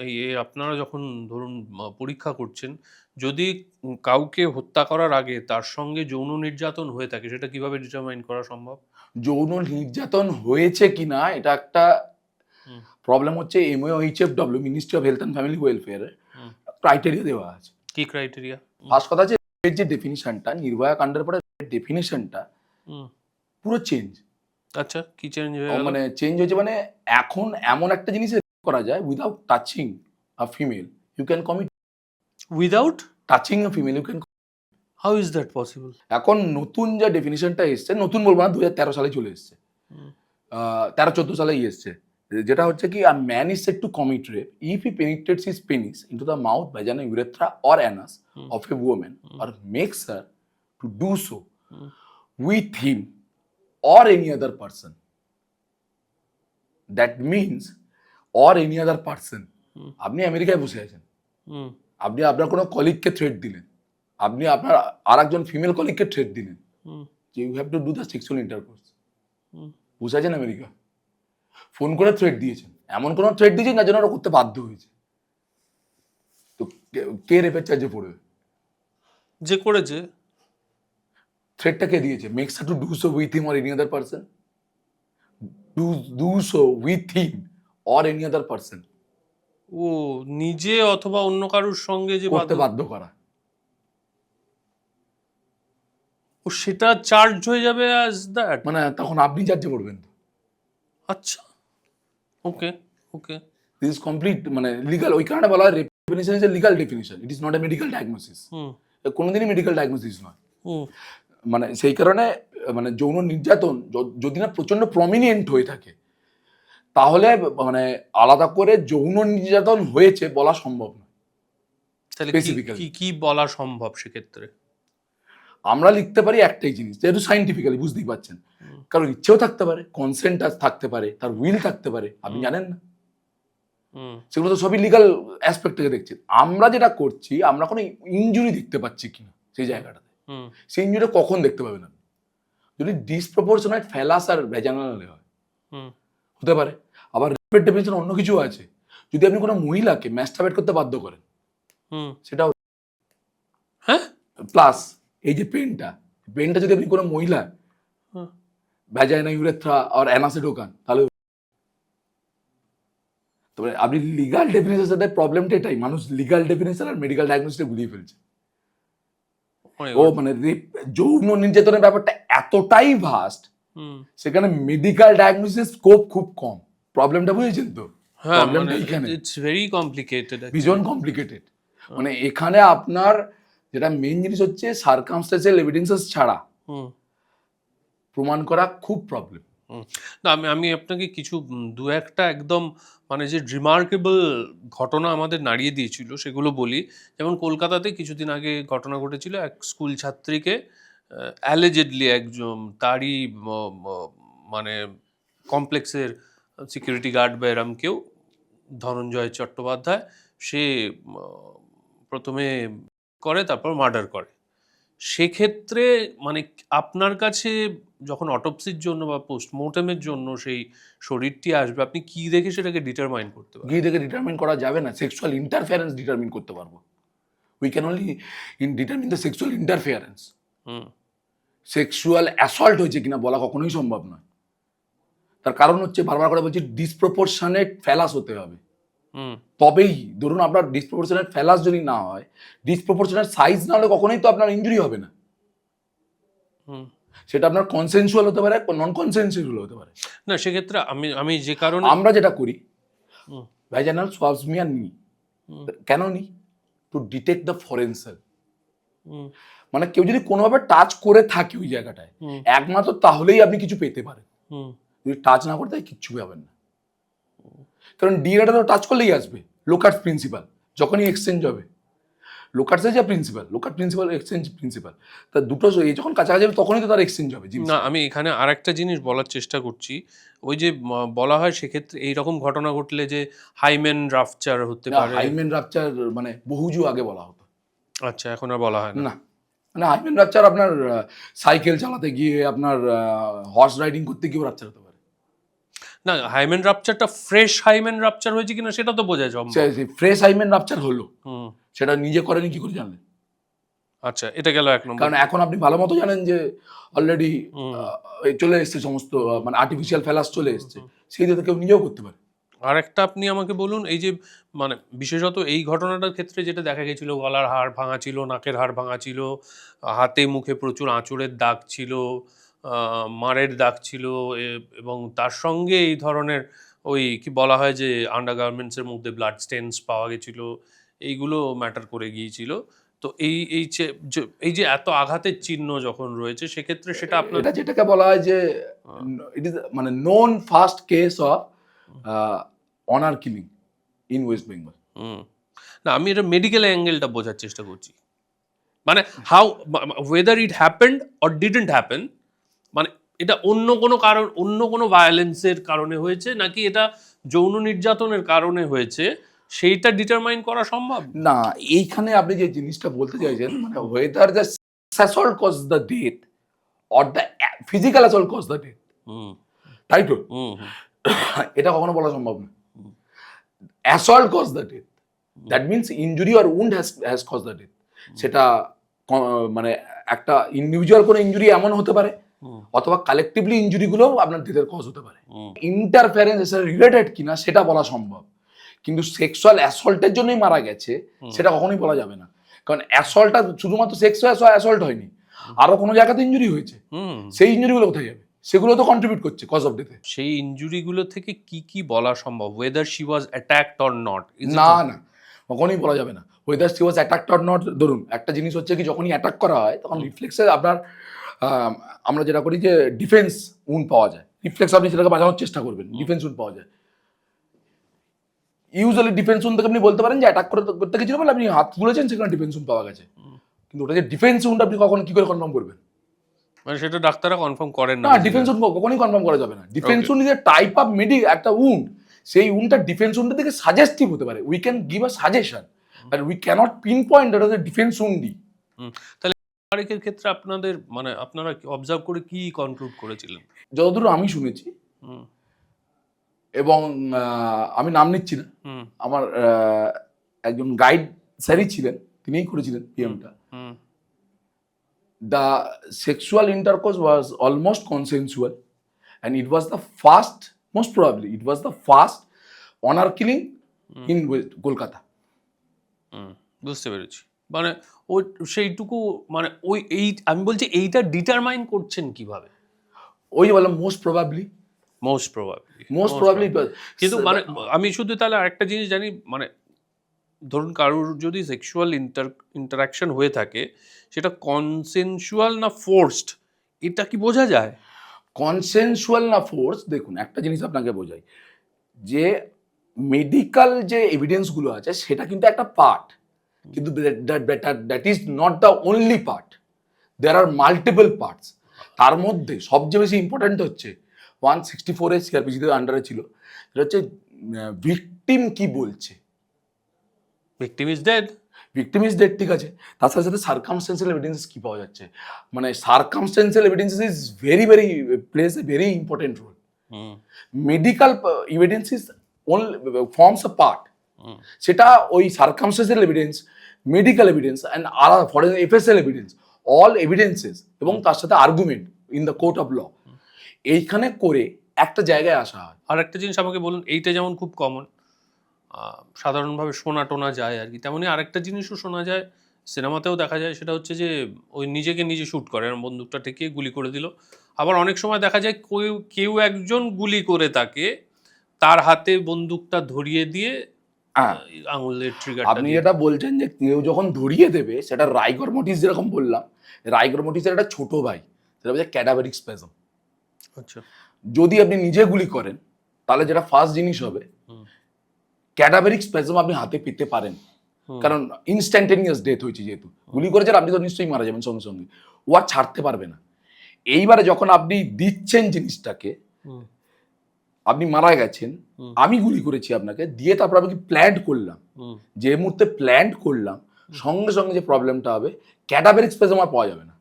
এই আপনারা যখন ধরুন পরীক্ষা করছেন, যদি কাউকে হত্যা করার আগে তার সঙ্গে যৌন নির্যাতন হয়ে থাকে, সেটা কিভাবে ডিটারমাইন করা সম্ভব? যৌন নির্যাতন হয়েছে কিনা এটা একটা হুম, প্রবলেম হচ্ছে। MOHFW, ministry of health and family ওয়েলফেয়ারে হুম। ক্রাইটেরিয়া দেওয়া আছে। কি ক্রাইটেরিয়া? ফার্স্ট কথা হচ্ছে এর যে ডেফিনিশনটা, নির্ভয়া কাণ্ডের পরে ডেফিনিশনটা হুম। পুরো চেঞ্জ। আচ্ছা, কি চেঞ্জ হয়ে গেল? মানে চেঞ্জ হয়েছে, মানে এখন এমন একটা জিনিস করা যায় without touching a female you can commit. Without? Touching a female you can. How is that possible? এখন নতুন যে ডেফিনিশনটা এসছে, নতুন বলবো না, 2013 সালে চলে এসছে, 13-14 সালে এসছে, যেটা হচ্ছে কি a man is said to commit rape if he penetrates his penis into the mouth, vagina, urethra or anus of a woman or makes her to do so with him or any other person. That means or any other person. আপনি আমেরিকায় বসে আছেন, হুম, আপনি আপনার কোনো কলিগকে থ্রেট দিলেন, আপনি আপনার আরেকজন ফিমেল কলিগকে থ্রেট দিলেন হুম, যে you have to do the sexual intercourse. Hmm. বসে আছেন আমেরিকা, ফোন করে থ্রেট দিয়েছেন, এমন কোনো থ্রেট দিয়েছেন যার জন্য ওরা করতে বাধ্য হয়েছে, তো কে রেপের চার্জে পড়বে? যে করেছে? থ্রেটটা কে দিয়েছে? Makes her to do so with him or any other person, do so with him or any other person, ও নিজে অথবা অন্য কারোর সঙ্গে যে করতে বাধ্য, বাধ্য করা। ও সেটা চার্জ হয়ে যাবে অ্যাজ দ্যাট? মানে তখন আপনি চার্জে পড়বেন তো। আচ্ছা, okay, okay. This is complete মানে লিগাল। ওই কারণে বলা হয় rape definition is a legal definition, it is not a medical diagnosis. Hmm, কোনোদিনই মেডিকেল ডায়াগনোসিস নয়। হুম, মানে সেই কারণে মানে যৌন নির্যাতন যদি না প্রচন্ড প্রমিনেন্ট হয়ে থাকে, তাহলে মানে আলাদা করে যৌন নির্যাতন হয়েছে বলা সম্ভব নয়। তাহলে Specifically. কি কি বলা সম্ভব সেক্ষেত্রে? আমরা লিখতে পারি একটাই জিনিস, যেহেতু সাইন্টিফিক্যালি বুঝতেই পারছেন, কারোর ইচ্ছেও থাকতে পারে, কনসেন্ট থাকতে পারে, তার উইল থাকতে পারে, আপনি জানেন না, হুম, সেগুলো তো সবই লিগাল অ্যাসপেক্ট থেকে দেখছি। আমরা যেটা করছি, আমরা কোনো ইনজুরি দেখতে পাচ্ছি কিনা সেই জায়গাটাতে, হুম, সেই ইনজুরি কখন দেখতে পাবেন আপনি? যদি ডিসপ্রপোর্শনেট ফ্যালাস আর ভ্যাজানাল হয়, হুম, হতে পারে। আবার রেপের ডেফিনিশন অন্য কিছু আছে। যদি আপনি কোনো মহিলাকে ম্যাস্টারবেট করতে বাধ্য করেন, হুম। সেটাও। হ্যাঁ? প্লাস এই যে পেনটা যদি আপনি কোনো মহিলা হুম। ভ্যাজাইনা, ইউরেথ্রা আর অ্যানাসে ঢোকান, তাহলে তবে আপনি লিগাল ডেফিনেশনের সাথে প্রবলেমটা এটাই, মানুষ লিগাল ডেফিনেশন আর মেডিকেল ডায়াগনোসিসটা গুলিয়ে ফেলছে। Oh my O God. মানে যৌন নির্যাতনের ব্যাপারটা এতটাই ভাস্ট, হুম। সেখানে মেডিকেল ডায়াগনোসিস স্কোপ খুব কম। প্রবলেমটা বুঝেছেন তো? হ্যাঁ, প্রবলেমটা মানে এখানে ইটস ভেরি কমপ্লিকেটেড। ভীষণ কমপ্লিকেটেড। মানে এখানে আপনার যেটা মেইন জিনিস হচ্ছে সার্কামস্টেন্সিয়াল এভিডেন্সেস ছাড়া হুম, প্রমাণ করা খুব প্রবলেম। হুম। না, আমি আপনাকে কিছু দু একটা একদম মানে যে রিমার্কেবল ঘটনা আমাদের নাড়িয়ে দিয়েছিল সেগুলো বলি। যেমন কলকাতাতে কিছুদিন আগে ঘটনা ঘটেছিল, এক স্কুল ছাত্রীকে অ্যালিজেডলি একজন তারই মানে কমপ্লেক্সের সিকিউরিটি গার্ড বা এরম কেউ, ধনঞ্জয় চট্টোপাধ্যায়, সে প্রথমে করে, তারপর মার্ডার করে। সেক্ষেত্রে মানে আপনার কাছে যখন অটোপসির জন্য বা পোস্টমর্টেমের জন্য সেই শরীরটি আসবে, আপনি কি দেখে সেটাকে ডিটারমাইন করতে পারবেন? গিয়ে দেখে ডিটারমিন করা যাবে না, সেক্সুয়াল ইন্টারফেয়ারেন্স ডিটারমিন করতে পারবো। We can only determine the sexual interference. Hmm, sexual assault হয়েছে কিনা বলা কখনোই সম্ভব নয়। তার কারণ হচ্ছে, বারবার করে বলছি, ডিসপ্রপোর্শনেট ফ্যালাস হতে হবে, হুম, তবেই। ধরুন আপনার ডিসপ্রপোর্শনেট ফ্যালাস যদি না হয়, ডিসপ্রপোর্শনেট সাইজ না হলে কখনোই তো আপনার ইনজুরি হবে না। হুম। সেটা আপনার কনসেনসুয়াল হতে পারে, নন কনসেনসুয়াল হতে পারে। না, সেক্ষেত্রে আমি যে কারণে আমরা যেটা করি, হুম, ভ্যাজানাল সোয়াবস মিয়ার নি, হুম, কেন নি? To detect the foreign cell. Hmm, মানে কেউ যদি কোনোভাবে টাচ করে থাকে ওই জায়গাটায়, হুম, একমাত্র তাহলেই আপনি কিছু পেতে পারেন। হুম, যদি টাচ না করে তাই কিচ্ছু পাবেন না। কারণ ডিএনএটা তো টাচ করলেই আসবে। লোকার্স প্রিন্সিপাল যখনই এক্সচেঞ্জ হবে, লোকার্সের যে principal, Looker principal, exchange principal, তা দুটো এই যখন কাছাকাছি হবে তখনই তো তার এক্সচেঞ্জ হবে জিনিস। না, আমি এখানে আরেকটা জিনিস বলার চেষ্টা করছি। ওই যে বলা হয় সেক্ষেত্রে এইরকম ঘটনা ঘটলে যে হাইমেন রাপচার হতে পারে। হাইমেন রাপচার মানে বহুযুগ আগে বলা হতো। আচ্ছা, এখন আর বলা হয় না? না, মানে হাইমেন রাপচার আপনার সাইকেল চালাতে গিয়ে, আপনার হর্স রাইডিং করতে গিয়েও রাপচার হতে পারে। না, হাইমেন রাপচারটা ফ্রেশ হাইমেন রাপচার হয়েছে কিনা সেটা তো বোঝা সম্ভব। ফ্রেশ হাইমেন রাপচার হলো, হুম, সেটা নিজে করেনি কি করে জানলেন? আচ্ছা, এটা গেল এক নম্বর। কারণ এখন আপনি ভালো মতো জানেন যে অলরেডি হুম। চলে এসছে সমস্ত মানে আর্টিফিশিয়াল ফেলাস চলে এসছে, সেই দিকে কেউ নিজেও করতে পারে। আর একটা আপনি আমাকে বলুন, এই যে মানে বিশেষত এই ঘটনাটার ক্ষেত্রে যেটা দেখা গেছিল, গলার হাড় ভাঙা ছিল, নাকের হাড় ভাঙা ছিল, হাতে মুখে প্রচুর আঁচড়ের দাগ ছিল, মারের দাগ ছিল, এবং তার সঙ্গে এই ধরনের ওই কি বলা হয় যে আন্ডারগার্মেন্টসের মধ্যে ব্লাড স্টেনস পাওয়া গেছিল, এইগুলো ম্যাটার করে গিয়েছিল। তো এই যে এত আঘাতের চিহ্ন যখন রয়েছে সেক্ষেত্রে সেটা আপনার এটা যেটাকে বলা হয় যে ইট ইজ মানে known first case of honour killing in West Bengal. না, আমি এটা মেডিকেল অ্যাঙ্গেলটা বোঝার চেষ্টা করছি, মানে how weather it happened or didn't happen, মানে এটা অন্য কোনো কারণ, অন্য কোনো ভায়োলেন্সের কারণে হয়েছে নাকি এটা যৌন নির্যাতনের কারণে হয়েছে, সেইটা ডিটারমাইন করা সম্ভব? না, এইখানে আপনি যে জিনিসটা বলতে চাইছেন মানে whether the assault cause the death or the physical assault cause the death, hmm তাই তো? হুম হুম এটা কখনো বলা সম্ভব না। Assault cause the death, that means injury or wound has cause the death. সেটা মানে একটা ইন্ডিভিজুয়াল কোনো ইনজুরি এমন হতে পারে, অথবা কালেকটিভলি ইনজুরিগুলোও আপনার ডেথের কজ হতে পারে। ইন্টারফারেন্স রিলেটেড কিনা সেটা বলা সম্ভব, কিন্তু সেক্সুয়াল অ্যাসল্টের জন্যই মারা গেছে সেটা কখনোই বলা যাবে না। কারণ অ্যাসল্টটা শুধুমাত্র সেক্সুয়াল অ্যাসল্ট হয়নি, আরো কোনো জায়গাতে ইনজুরি হয়েছে, হুম সেই ইনজুরিগুলো কোথায় যাবে? সেগুলো তো কন্ট্রিবিউট করছে কজ অফ ডেথে। সেই ইনজুরিগুলো থেকে কি কি বলা সম্ভব, weather she was attacked or not? না না, কখনোই বলা যাবে না weather she was attacked or not. ধরুন একটা জিনিস হচ্ছে কি, যখনই অ্যাটাক করা হয় তখন রিফ্লেক্সে আপনার আমরা যেটা করি যে ডিফেন্স উন্ড পাওয়া যায়, রিফ্লেক্স আপনি সেটাকে বাঁচানোর চেষ্টা করবেন, ডিফেন্স উন্ড পাওয়া যায়। ইউজুয়ালি ডিফেন্স উন্ড থেকে আপনি বলতে পারেন যে অ্যাটাক করতে গেছিল বলে আপনি হাত তুলেছেন, সেখানে ডিফেন্স উন্ড পাওয়া গেছে, কিন্তু ওটা যে ডিফেন্স উন্ড আপনি কখন কি করে কনফার্ম করবেন? মানে সেটা ডাক্তাররা কনফার্ম করেন না? না, ডিফেন্স উন্ড কখনোই কনফার্ম করা যাবে না। Defence wound is a type of একটা উন্ড, সেই উন্ডটা ডিফেন্স উন্ডের দিকে সাজেস্টিভ হতে পারে, we can give a suggestion but we can't pinpoint that is a defence উন্ডই। তাহলে তারিখের ক্ষেত্রে আপনাদের মানে আপনারা অবজার্ভ করে কি কনক্লুড করেছিলেন? যতদূর আমি শুনেছি, হুম এবং আমি নাম নিচ্ছি না, হুম আমার একজন গাইড স্যারই ছিলেন, তিনিই করেছিলেন পিএমটা। হুম The sexual intercourse was almost consensual, and it was the first, most probably, it was the first honor killing in Kolkata. বুঝতে পেরেছি। মানে ওই সেইটুকু, মানে ওই এই আমি বলছি এইটা ডিটারমাইন করছেন কিভাবে? ওই বলে most probably, most probably it was. কিন্তু মানে আমি শুধু তাহলে আরেকটা জিনিস জানি, মানে ধরুন কারোর যদি সেক্সুয়াল ইন্টারাকশন হয়ে থাকে সেটা কনসেনসুয়াল না ফোর্সড, এটা কি বোঝা যায়? কনসেনসুয়াল না ফোর্স, দেখুন একটা জিনিস আপনাকে বোঝাই, যে মেডিকেল যে এভিডেন্সগুলো আছে সেটা কিন্তু একটা পার্ট, কিন্তু that is not the only part, there are multiple parts. তার মধ্যে সবচেয়ে বেশি ইম্পর্ট্যান্ট হচ্ছে 164 সিআরপিসিতে আন্ডারে ছিল, সেটা হচ্ছে ভিকটিম কি বলছে। Victim is dead, victim is dead, ঠিক আছে, তার সাথে সাথে সার্কামস্টেন্সিয়াল এভিডেন্সেস কি পাওয়া যাচ্ছে, মানে circumstantial evidences is very plays a very important role. Medical evidences only forms a part, সেটা ওই circumstantial evidence, medical evidence and আলাদা for FSL evidence, all evidences এবং তার সাথে argument in the court of law, এইখানে করে একটা জায়গায় আসা হয়। আর একটা জিনিস আমাকে বলুন, এইটা যেমন খুব কমন সাধারণভাবে শোনা টোনা যায় আর কি, তেমনি আরেকটা জিনিসও শোনা যায়, সিনেমাতেও দেখা যায়, সেটা হচ্ছে যে ওই নিজেকে নিজে শ্যুট করে, বন্দুকটা ঠেকিয়ে গুলি করে দিল। আবার অনেক সময় দেখা যায় কেউ একজন গুলি করে তাকে তার হাতে বন্দুকটা ধরিয়ে দিয়ে আঙুলের ট্রিগার। আপনি যেটা বলছেন যে কেউ যখন ধরিয়ে দেবে, সেটা রাইগর মর্টিস, যেরকম বললাম, রাইগর মর্টিসের একটা ছোট ভাই, সেটা বলছে ক্যাডাভারিক স্প্যাজম। আচ্ছা, যদি আপনি নিজে গুলি করেন তাহলে যেটা ফার্স্ট জিনিস হবে, ক্যাডাভারিক স্প্যাজম আপনি হাতে পেতে পারেন, কারণ ইনস্ট্যান্টেনিয়াস ডেথ হয়েছে, যেহেতু গুলি করেছেন আপনি তো নিশ্চয়ই মারা যাবেন সঙ্গে সঙ্গে, ও আর ছাড়তে পারবে না। এইবারে যখন আপনি দিচ্ছেন জিনিসটাকে, আপনি মারা গেছেন, আমি গুলি করেছি আপনাকে দিয়ে, তারপর আমি প্ল্যান্ট করলাম, যে মুহূর্তে প্ল্যান্ট করলাম সঙ্গে সঙ্গে যে প্রবলেমটা হবে, ক্যাডাভারিক স্প্যাজম আর পাওয়া যাবে না।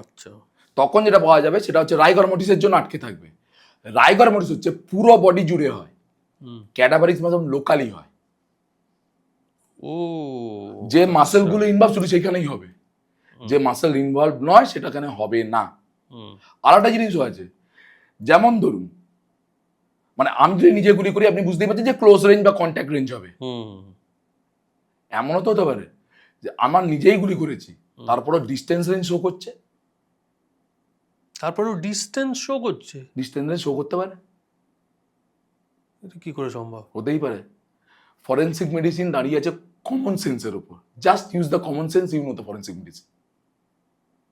আচ্ছা, তখন যেটা পাওয়া যাবে সেটা হচ্ছে রাইগর মর্টিসের জন্য আটকে থাকবে। রাইগার মরিস হচ্ছে পুরো বডি জুড়ে হয়, হুম। ক্যাডাভারিস মাসল লোকালি হয়। ও যে মাসেল গুলো ইনভলভ শুধু সেখানেই হবে, যে মাসেল ইনভলভ নয় সেটা এখানে হবে না। হুম, আর একটা জিনিসও আছে, যেমন ধরুন মানে আমি যদি নিজে গুলি করি আপনি বুঝতেই পারছেন যে ক্লোজ রেঞ্জ বা কন্ট্যাক্ট রেঞ্জ হবে। হুম, এমনও তো হতে পারে যে আমার নিজেই গুলি করেছি তারপরে ডিস্টেন্স রেঞ্জ শো করছে, তারপরেও ডিস্টেন্স শো করছে, ডিস্টেন্স রেঞ্জ শো করতে পারে, এটা কি করে সম্ভব? হতেই পারে। ফরেন্সিক মেডিসিন দাঁড়িয়ে আছে কমন সেন্সের উপর, just use the common sense, you know the forensic medicine.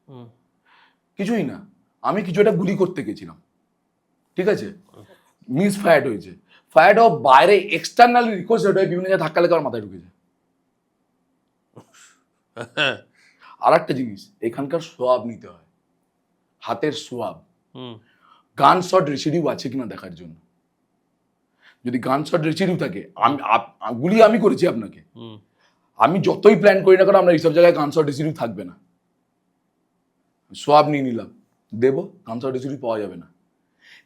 Hmm, কিছুই না, আমি কিছু একটা গুলি করতে গেছিলাম, ঠিক আছে, মিস ফায়ার্ড হয়েছে, ফায়ার্ড হওয়ার বাইরে এক্সটার্নালি রিকোয়েস্ট হয়ে বিভিন্ন জায়গায় ধাক্কা লেগে আমার মাথায় ঢুকেছে। হ্যাঁ, আর একটা জিনিস, এখানকার সোয়াব নিতে হয়, হাতের সোয়াব, হুম, গান শট রেসিডিউ আছে কিনা দেখার জন্য। যদি গান শট রেসিডিউ থাকে, গুলি আমি করেছি আপনাকে, হুম, আমি যতই প্ল্যান করি না কেন আমরা এইসব জায়গায় গান শট রেসিডিউ থাকবে না, সোয়াব নিয়ে নিলাম, দেবো, গান শট রেসিডিউ পাওয়া যাবে না।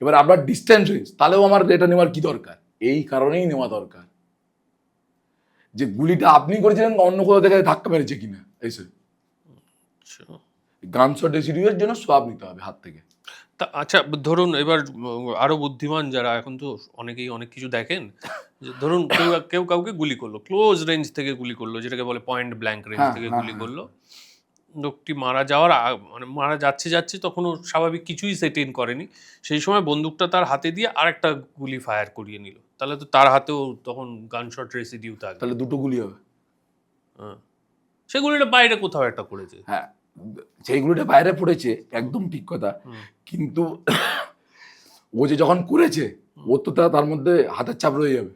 এবার আপনার ডিস্টেন্স রেঞ্জ, তাহলেও আমার এটা নেওয়ার কি দরকার? এই কারণেই নেওয়া দরকার যে গুলিটা আপনি করেছিলেন অন্য কোথাও থেকে ধাক্কা মেরেছে কিনা এসে। আচ্ছা। গান শট রেসিডিউয়ের জন্য সোয়াব নিতে হবে হাত থেকে। তা আচ্ছা, ধরুন এবার আরো বুদ্ধিমান যারা, এখন তো অনেকেই অনেক কিছু দেখেন, যে ধরুন কেউ কেউ কাউকে গুলি করলো, ক্লোজ রেঞ্জ থেকে গুলি করলো, যেটাকে বলে পয়েন্ট ব্ল্যাঙ্ক রেঞ্জ হ্যাঁ, থেকে হ্যাঁ, গুলি হ্যাঁ। করলো, লোকটি মারা যাওয়ার মানে মারা যাচ্ছে তখনও স্বাভাবিক কিছুই সেট ইন করেনি, সেই সময় বন্দুকটা তার হাতে দিয়ে আরেকটা গুলি ফায়ার করিয়ে নিল, তাহলে তো তার হাতেও তখন গানশট রেসিডিউ থাকবে। তাহলে দুটো গুলি হবে। হ্যাঁ, সে গুলিটা বাইরে কোথাও একটা করেছে। হ্যাঁ, সেইগুলোটা বাইরে পড়েছে, একদম ঠিক কথা, কিন্তু ও যে যখন করেছে ও তো তার মধ্যে হাতের চাপ রয়ে যাবে,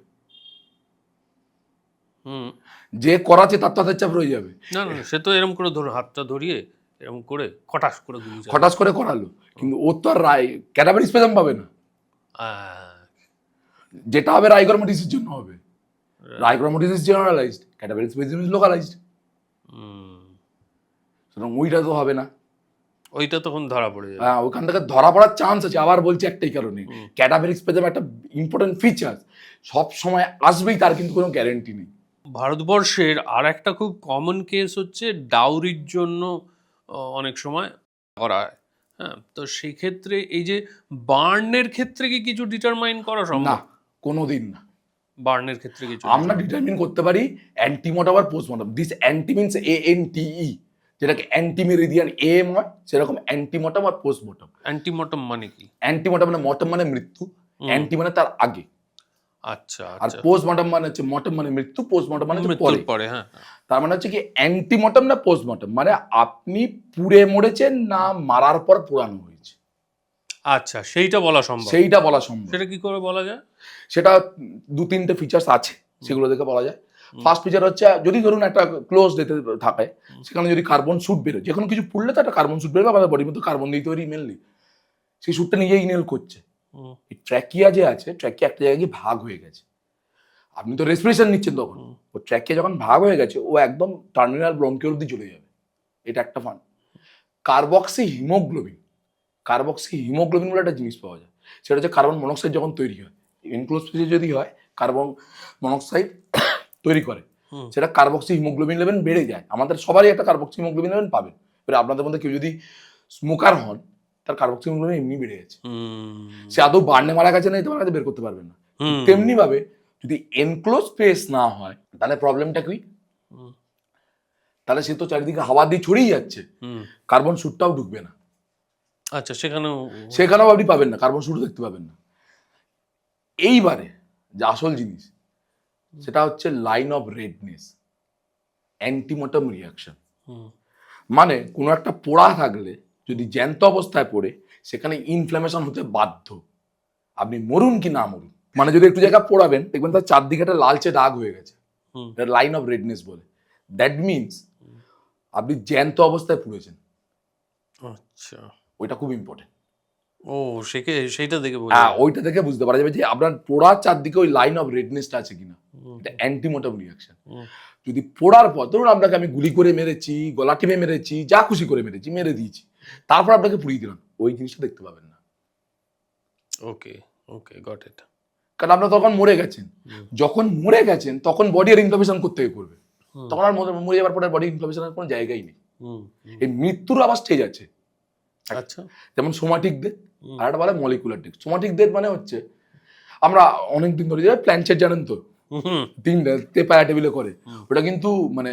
হুম, যে করাচ্ছে তার তো হাতের চাপ রয়ে যাবে। না না, সে তো এরকম করে ধরো হাতটা ধরিয়ে এরকম করে খটাস করে গুলি চালায়। হঠাৎ করে করালো, কিন্তু ও তো আর ক্যাটাভারি স্পেজম পাবে না, আহ, যেটা হবে রাইগরমোটিসের জন্য হবে। রাইগরমোটিস ইজ জেনারেলাইজড, ক্যাটাভারি স্পেজম ইজ লোকালাইজড, হুম, সুতরাং ওইটা তো হবে না। ওইটা তখন ধরা পড়ে যাবে। হ্যাঁ, ওখান থেকে ধরা পড়ার চান্স আছে। আবার বলছি একটাই কারণে, ক্যাটাভারিক স্পেজম একটা ইম্পর্টেন্ট ফিচার, সব সময় আসবেই তার কিন্তু কোনো গ্যারেন্টি নেই। ভারতবর্ষের আর একটা খুব কমন কেস হচ্ছে ডাউরির জন্য অনেক সময় করা হয়। হ্যাঁ, তো সেই ক্ষেত্রে এই যে বার্নের ক্ষেত্রে কি কিছু ডিটারমাইন করা না, সম্ভব? কোনোদিন না। বার্নের ক্ষেত্রে কিছু আমরা ডিটারমিন করতে পারি অ্যান্টিমর্টাম আর postmortem. This ante means ANTE, যেটাকে অ্যান্টি মেরিডিয়ান AM হয়, সেরকম অ্যান্টিমর্টাম আর পোস্টমর্টাম। অ্যান্টিমর্টম মানে কি? অ্যান্টিমর্টাম মানে মর্টাম মানে মৃত্যু, অ্যান্টি মানে তার আগে, আচ্ছা আর আচ্ছা, পোস্টমর্টাম মানে হচ্ছে মর্টাম মানে মৃত্যু, পোস্টমর্টাম মানে হচ্ছে মৃত্যুর পরে। পরে, হ্যাঁ হ্যাঁ। তার মানে হচ্ছে কি অ্যান্টিমর্টাম না পোস্টমর্টাম মানে আপনি পুড়ে মরেছেন না মারার পর পোড়ানো হয়েছে, আচ্ছা, সেইটা বলা সম্ভব। সেইটা বলা সম্ভব। সেটা কি করে বলা যায়? সেটা দু তিনটে ফিচার্স আছে, সেগুলো দেখে বলা যায়। ফার্স্ট ফিচার হচ্ছে যদি ধরুন একটা ক্লোজ ডেতে থাকে, সেখানে যদি কার্বন স্যুট বেরোয়, যে কোনো কিছু পুড়লে তো একটা কার্বন স্যুট বেরোবে, আমাদের বডির মধ্যে কার্বন দিয়ে তৈরি মেনলি, সেই স্যুটটা নিজেই ইনহেল করছে। এই ট্র্যাকিয়া যে আছে, ট্র্যাকিয়া একটা জায়গায় গিয়ে ভাগ হয়ে গেছে, আপনি তো রেসপিরেশন নিচ্ছেন তখন, ও ট্র্যাকিয়া যখন ভাগ হয়ে গেছে ও একদম টার্মিনাল ব্রঙ্কিওল অব্দি চলে যাবে। এটা একটা fun. Carboxy haemoglobin, carboxy haemoglobin বলে একটা জিনিস পাওয়া যায়, সেটা হচ্ছে কার্বন মনোক্সাইড যখন তৈরি হয়, এনক্লোজ স্পেসে যদি হয় কার্বন মনোক্সাইড তৈরি করে, সেটা কার্বক্সি হিমোগ্লোবিন লেভেল বেড়ে যায়। আমাদের সবারই একটা কার্বক্সি হিমোগ্লোবিন লেভেল পাবেন, এবার আপনাদের মধ্যে কেউ যদি স্মোকার হন তার কার্বক্সি হিমোগ্লোবিন এমনি বেড়ে গেছে, সে আদৌ বার্নে মারা গেছে না এটা মারা বের করতে পারবেন না। তেমনি ভাবে যদি এনক্লোজ স্পেস না হয় তাহলে প্রবলেমটা কি, তাহলে সে তো চারিদিকে হাওয়া দিয়ে ছড়িয়ে যাচ্ছে, কার্বন স্যুটটাও ঢুকবে না, আচ্ছা, সেখানেও সেখানেও আপনি পাবেন না, কার্বন স্যুটও দেখতে পাবেন না। এইবারে যে আসল জিনিস সেটা হচ্ছে লাইন অফ রেডনেস, অ্যান্টিমর্টাম রিয়াকশন। মানে কোনো একটা পোড়া থাকলে যদি জ্যান্ত অবস্থায় পড়ে সেখানে ইনফ্ল্যামেশন হতে বাধ্য, আপনি মরুন কি না মরুন। মানে যদি একটু জায়গা পোড়াবেন দেখবেন তার চারদিকে একটা লালচে দাগ হয়ে গেছে, লাইন অফ রেডনেস বলে। দ্যাট মিনস আপনি জ্যান্ত অবস্থায় পুড়েছেন। আচ্ছা, ওইটা খুব ইম্পর্টেন্ট। ও সেইটা দেখে বোঝা হ্যাঁ, যায়। ওইটা থেকে বুঝতে পারা যাবে যে আপনার পোড়ার চারদিকে ওই লাইন অফ রেডনেসটা আছে কিনা, এটা অ্যান্টিমর্টাম রিয়াকশন। যদি পোড়ার পর ধরুন আপনাকে আমি গুলি করে মেরেছি, গলা টিপে মেরেছি, যা খুশি করে মেরেছি, মেরে দিয়েছি, তারপর আপনাকে পুড়িয়ে দিলাম, ওই জিনিসটা দেখতে পাবেন না। ওকে ওকে গট ইট। কারণ আপনার তখন মরে গেছেন, যখন মরে গেছেন তখন বডি আর ইনফ্লামেশন করতে করবে, তখন আর মরে যাওয়ার পরে বডি ইনফ্লামেশনের কোনো জায়গাই নেই। এই মৃত্যুর আবার স্টেজ আছে, আচ্ছা যেমন সোমাটিক ডেথ আর একটা বলে মলিকুলার ডেথ। সোমাটিক ডেথ মানে হচ্ছে আমরা অনেকদিন ধরে প্ল্যানচেট জানেন তো, তিনটে পায়া টেবিলে করে, ওটা কিন্তু মানে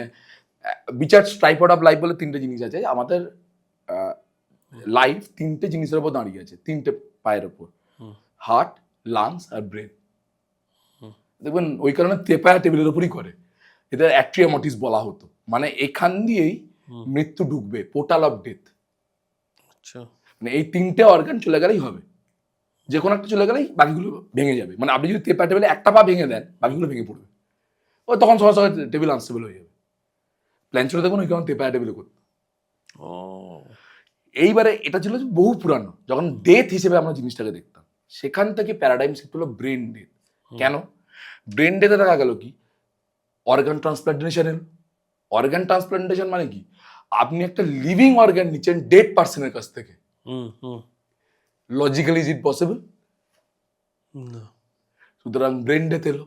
বিচার ট্রাইপড অফ লাইফ বলে তিনটে জিনিস আছে আমাদের। লাইফ তিনটে জিনিসের উপর দাঁড়িয়ে আছে, তিনটে পায়ের উপর, হার্ট, লাংস আর ব্রেন। দেখবেন ওই কারণে তেপায়া টেবিলের উপরই করে, এটা অ্যাট্রিয়ামটিস বলা হতো, মানে এখান দিয়েই মৃত্যু ঢুকবে, পোর্টাল অফ ডেথ। আচ্ছা মানে এই তিনটে অর্গান চলে গেলেই হবে, যে কোনো একটা চলে গেলেই বাকিগুলো ভেঙে যাবে। মানে আপনি যদি তেপায়া টেবিলে একটা পা ভেঙে দেন বাকিগুলো ভেঙে পড়বে, ও তখন সবার সঙ্গে টেবিল আনস্টেবল হয়ে যাবে। প্ল্যান ছিল দেখুন ওই কারণ তেপায়া টেবিলে করতো। ও এইবারে এটা ছিল বহু পুরানো, যখন ডেথ হিসেবে আমরা জিনিসটাকে দেখতাম, সেখান থেকে প্যারাডাইম শিফট হলো ব্রেন ডেথ। কেন ব্রেন ডেথে দেখা গেল কি, অর্গান ট্রান্সপ্লান্টেশন এলো। অর্গান ট্রান্সপ্লান্টেশন মানে কি, আপনি একটা লিভিং অর্গান নিচ্ছেন ডেড পার্সনের কাছ থেকে। Logically is it possible? না। সুতরাং ব্রেন ডেথ এলো,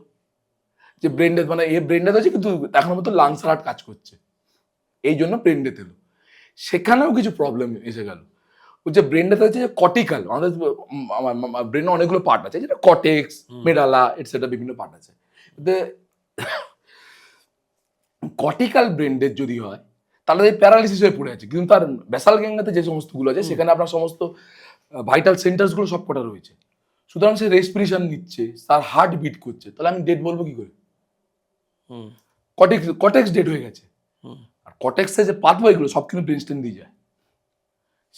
যে ব্রেন ডেথ মানে এ ব্রেন ডেথ হচ্ছে কিন্তু এখন মতো লাংস হার্ট কাজ করছে, এই জন্য ব্রেন ডেথ এলো। সেখানেও কিছু প্রবলেম এসে গেল। ওই যে ব্রেন ডেথ আছে যে কর্টিক্যাল, আমাদের ব্রেনে অনেকগুলো পার্ট আছে, যেটা কর্টেক্স, মেডালা এটসেট্রা বিভিন্ন পার্ট আছে। কর্টিক্যাল ব্রেন ডেথ যদি হয় তাহলে এই প্যারালিসিস হয়ে পড়ে আছে, কিন্তু তার বেসাল গ্যাংলাতে যে সমস্তগুলো আছে সেখানে আপনার সমস্ত ভাইটাল সেন্টার্সগুলো সব কটা রয়েছে। সুতরাং সে রেসপিরেশন নিচ্ছে, তার হার্ট বিট করছে, তাহলে আমি ডেড বলবো কি করে? কর্টেক্স ডেড হয়ে গেছে। আর কর্টেক্সে যে পাথওয়েগুলো সব কিন্তু ব্রেন স্টেম দিয়ে যায়।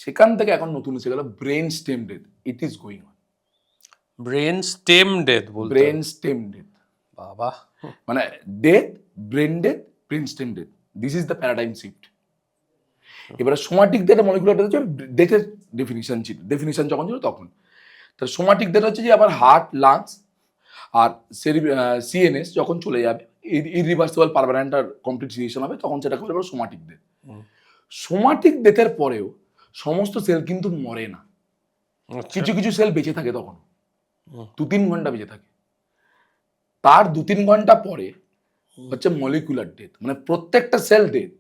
সেখান থেকে এখন নতুন এসে গেল brain stem death. It is going on. Brain stem death বলতে ব্রেন স্টেম ডেথ বাবা, মানে death, brain death, brain stem death, this is the paradigm shift. এবারে সোমাটিক ডেথ, মলিকুলার ডেথ হচ্ছে ডেথের ডেফিনিশন ছিল, ডেফিনিশন যখন ছিল তখন। তো সোমাটিক ডেথ হচ্ছে যে আবার হার্ট, লাংস আর সিএনএস যখন চলে যাবে, ইরিভার্সিবল পারমানেন্ট আর কমপ্লিট সিলেকশন হবে, তখন সেটাকে বলে সোমাটিক ডেথ। সোমাটিক ডেথের পরেও সমস্ত সেল কিন্তু মরে না, কিছু কিছু সেল বেঁচে থাকে, তখন 2-3 ঘন্টা বেঁচে থাকে। তার 2-3 ঘন্টা পরে হচ্ছে মলিকুলার ডেথ, মানে প্রত্যেকটা সেল ডেথ।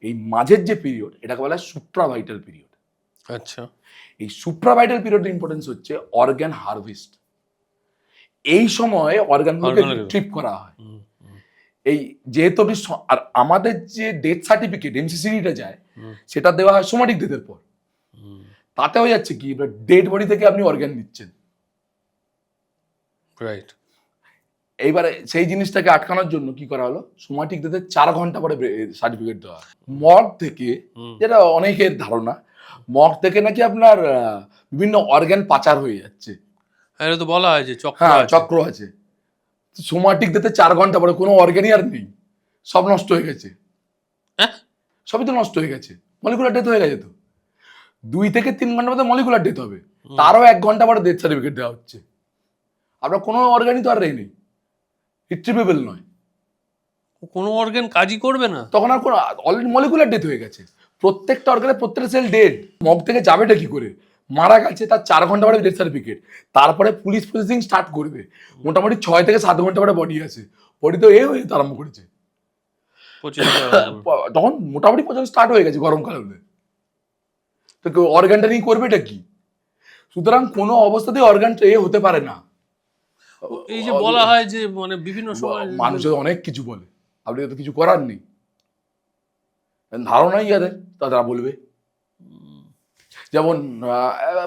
এই মাঝের যে পিরিয়ড এটাকে বলা হয় সুপ্রাভাইটাল পিরিয়ড। আচ্ছা এই সুপ্রাভাইটাল পিরিয়ডের ইম্পর্টেন্স হচ্ছে অর্গান হারভেস্ট। এই সময় অর্গানগুলোকে ট্রিপ করা হয়। এই যেহেতু আর আমাদের যে ডেথ সার্টিফিকেট এমসিসিটা যায়, সেটা দেওয়া হয় সোমাটিক ডেথের পর। তাতে হয়ে যাচ্ছে কি, ডেড বডি থেকে আপনি অর্গান নিচ্ছেন। রাইট। এইবারে সেই জিনিসটাকে আটকানোর জন্য কি করা হলো, সোমাটিক ডেথের 4 ঘন্টা পরে সার্টিফিকেট দেওয়া। মর্গ থেকে, যেটা অনেকের ধারণা, মর্গ থেকে নাকি আপনার বিভিন্ন অর্গান পাচার হয়ে যাচ্ছে। এটা তো বলা হয় যে চক্র আছে। চক্র আছে। সোমাটিক ডেথে 4 ঘন্টা পরে কোনো অর্গানই আর নেই, সব নষ্ট হয়ে গেছে। সবই তো নষ্ট হয়ে গেছে, মলিকুলার ডেথ হয়ে গেছে। তো 2 থেকে 3 ঘন্টা মধ্যে মলিকুলার ডেথ হবে, তারও 1 ঘন্টা পরে ডেথ সার্টিফিকেট দেওয়া হচ্ছে। আপনার কোনো অর্গানই তো আর নেই, রিট্রিভেবল নয়, কোনো অর্গান কাজই করবে না তখন আর কোনো, অলরেডি মলিকুলার ডেথ হয়ে গেছে। প্রত্যেকটা অর্গানে প্রত্যেকটা সেল ডেড। মগ থেকে যাবেটা কি করে, মারা গেছে, তার 4 ঘন্টা পরে ডেথ সার্টিফিকেট, তারপরে পুলিশ প্রসেসিং স্টার্ট করবে, মোটামুটি 6 থেকে 7 ঘন্টা পরে বডি আসে। বডি তো হয়ে যেতে আরম্ভ করেছে, তখন মোটামুটি পর্যন্ত স্টার্ট হয়ে গেছে গরমকাল হলে। তো কেউ অর্গানটা নিয়ে করবেটা কি? সুতরাং কোনো অবস্থাতেই অর্গানটা হতে পারে না। এই যে বলা হয় যে মানে বিভিন্ন সময় মানুষের অনেক কিছু বলে, আপনি তো কিছু করার নেই, ধারণাই যাদের তারা বলবে। যেমন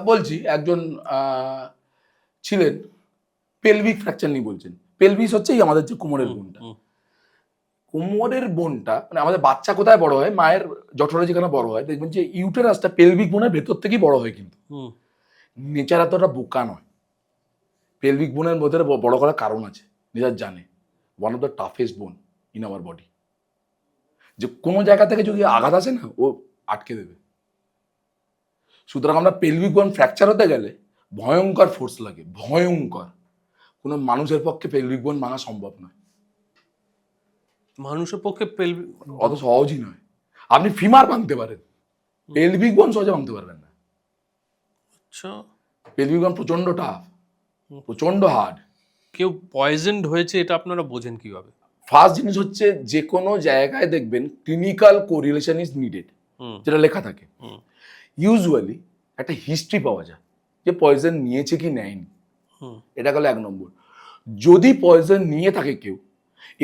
বলছি, একজন ছিলেন পেলভিক ফ্র্যাকচার নিয়ে বলছেন। পেলভিস হচ্ছে আমাদের যে কোমরের বোনটা, কোমরের বোনটা মানে আমাদের বাচ্চা কোথায় বড় হয়, মায়ের জঠরে যেখানে বড় হয়, দেখবেন যে ইউটেরাসটা পেলভিক বোনের ভেতর থেকেই বড় হয়। কিন্তু নেচার এতটা বোকা নয়, পেলভিক বোনের মধ্যে বড় করার কারণ আছে, নেচার জানে। ওয়ান অফ দ্য টাফেস্ট বোন ইন আওয়ার বডি, যে কোনো জায়গা থেকে যদি আঘাত আসে না, ও আটকে দেবে। সুতরাং আমরা পেলভিক বোন ফ্র্যাকচার হতে গেলে ভয়ঙ্কর ফোর্স লাগে, ভয়ঙ্কর। কোনো মানুষের পক্ষে পেলভিক বোন ভাঙা সম্ভব নয়, মানুষের পক্ষে অত সহজই নয়। আপনি ফিমার ভাঙতে পারেন, পেলভিক বোন সহজে ভাঙতে পারবেন না। আচ্ছা, পেলভিক বোন প্রচন্ড টাফ, প্রচন্ড হার্ড। কেউ পয়জেন্ড হয়েছে এটা আপনারা বোঝেন কিভাবে? ফার্স্ট জিনিস হচ্ছে যে কোনো জায়গায় দেখবেন ক্লিনিক্যাল কোরিলেশন ইজ নিডেড, হুম যেটা লেখা থাকে। হুম ইউজুয়ালি একটা হিস্ট্রি পাওয়া যায় যে পয়জন নিয়েছে কি নেয়নি, হুম এটা গেল 1 নম্বর। যদি পয়জন নিয়ে থাকে কেউ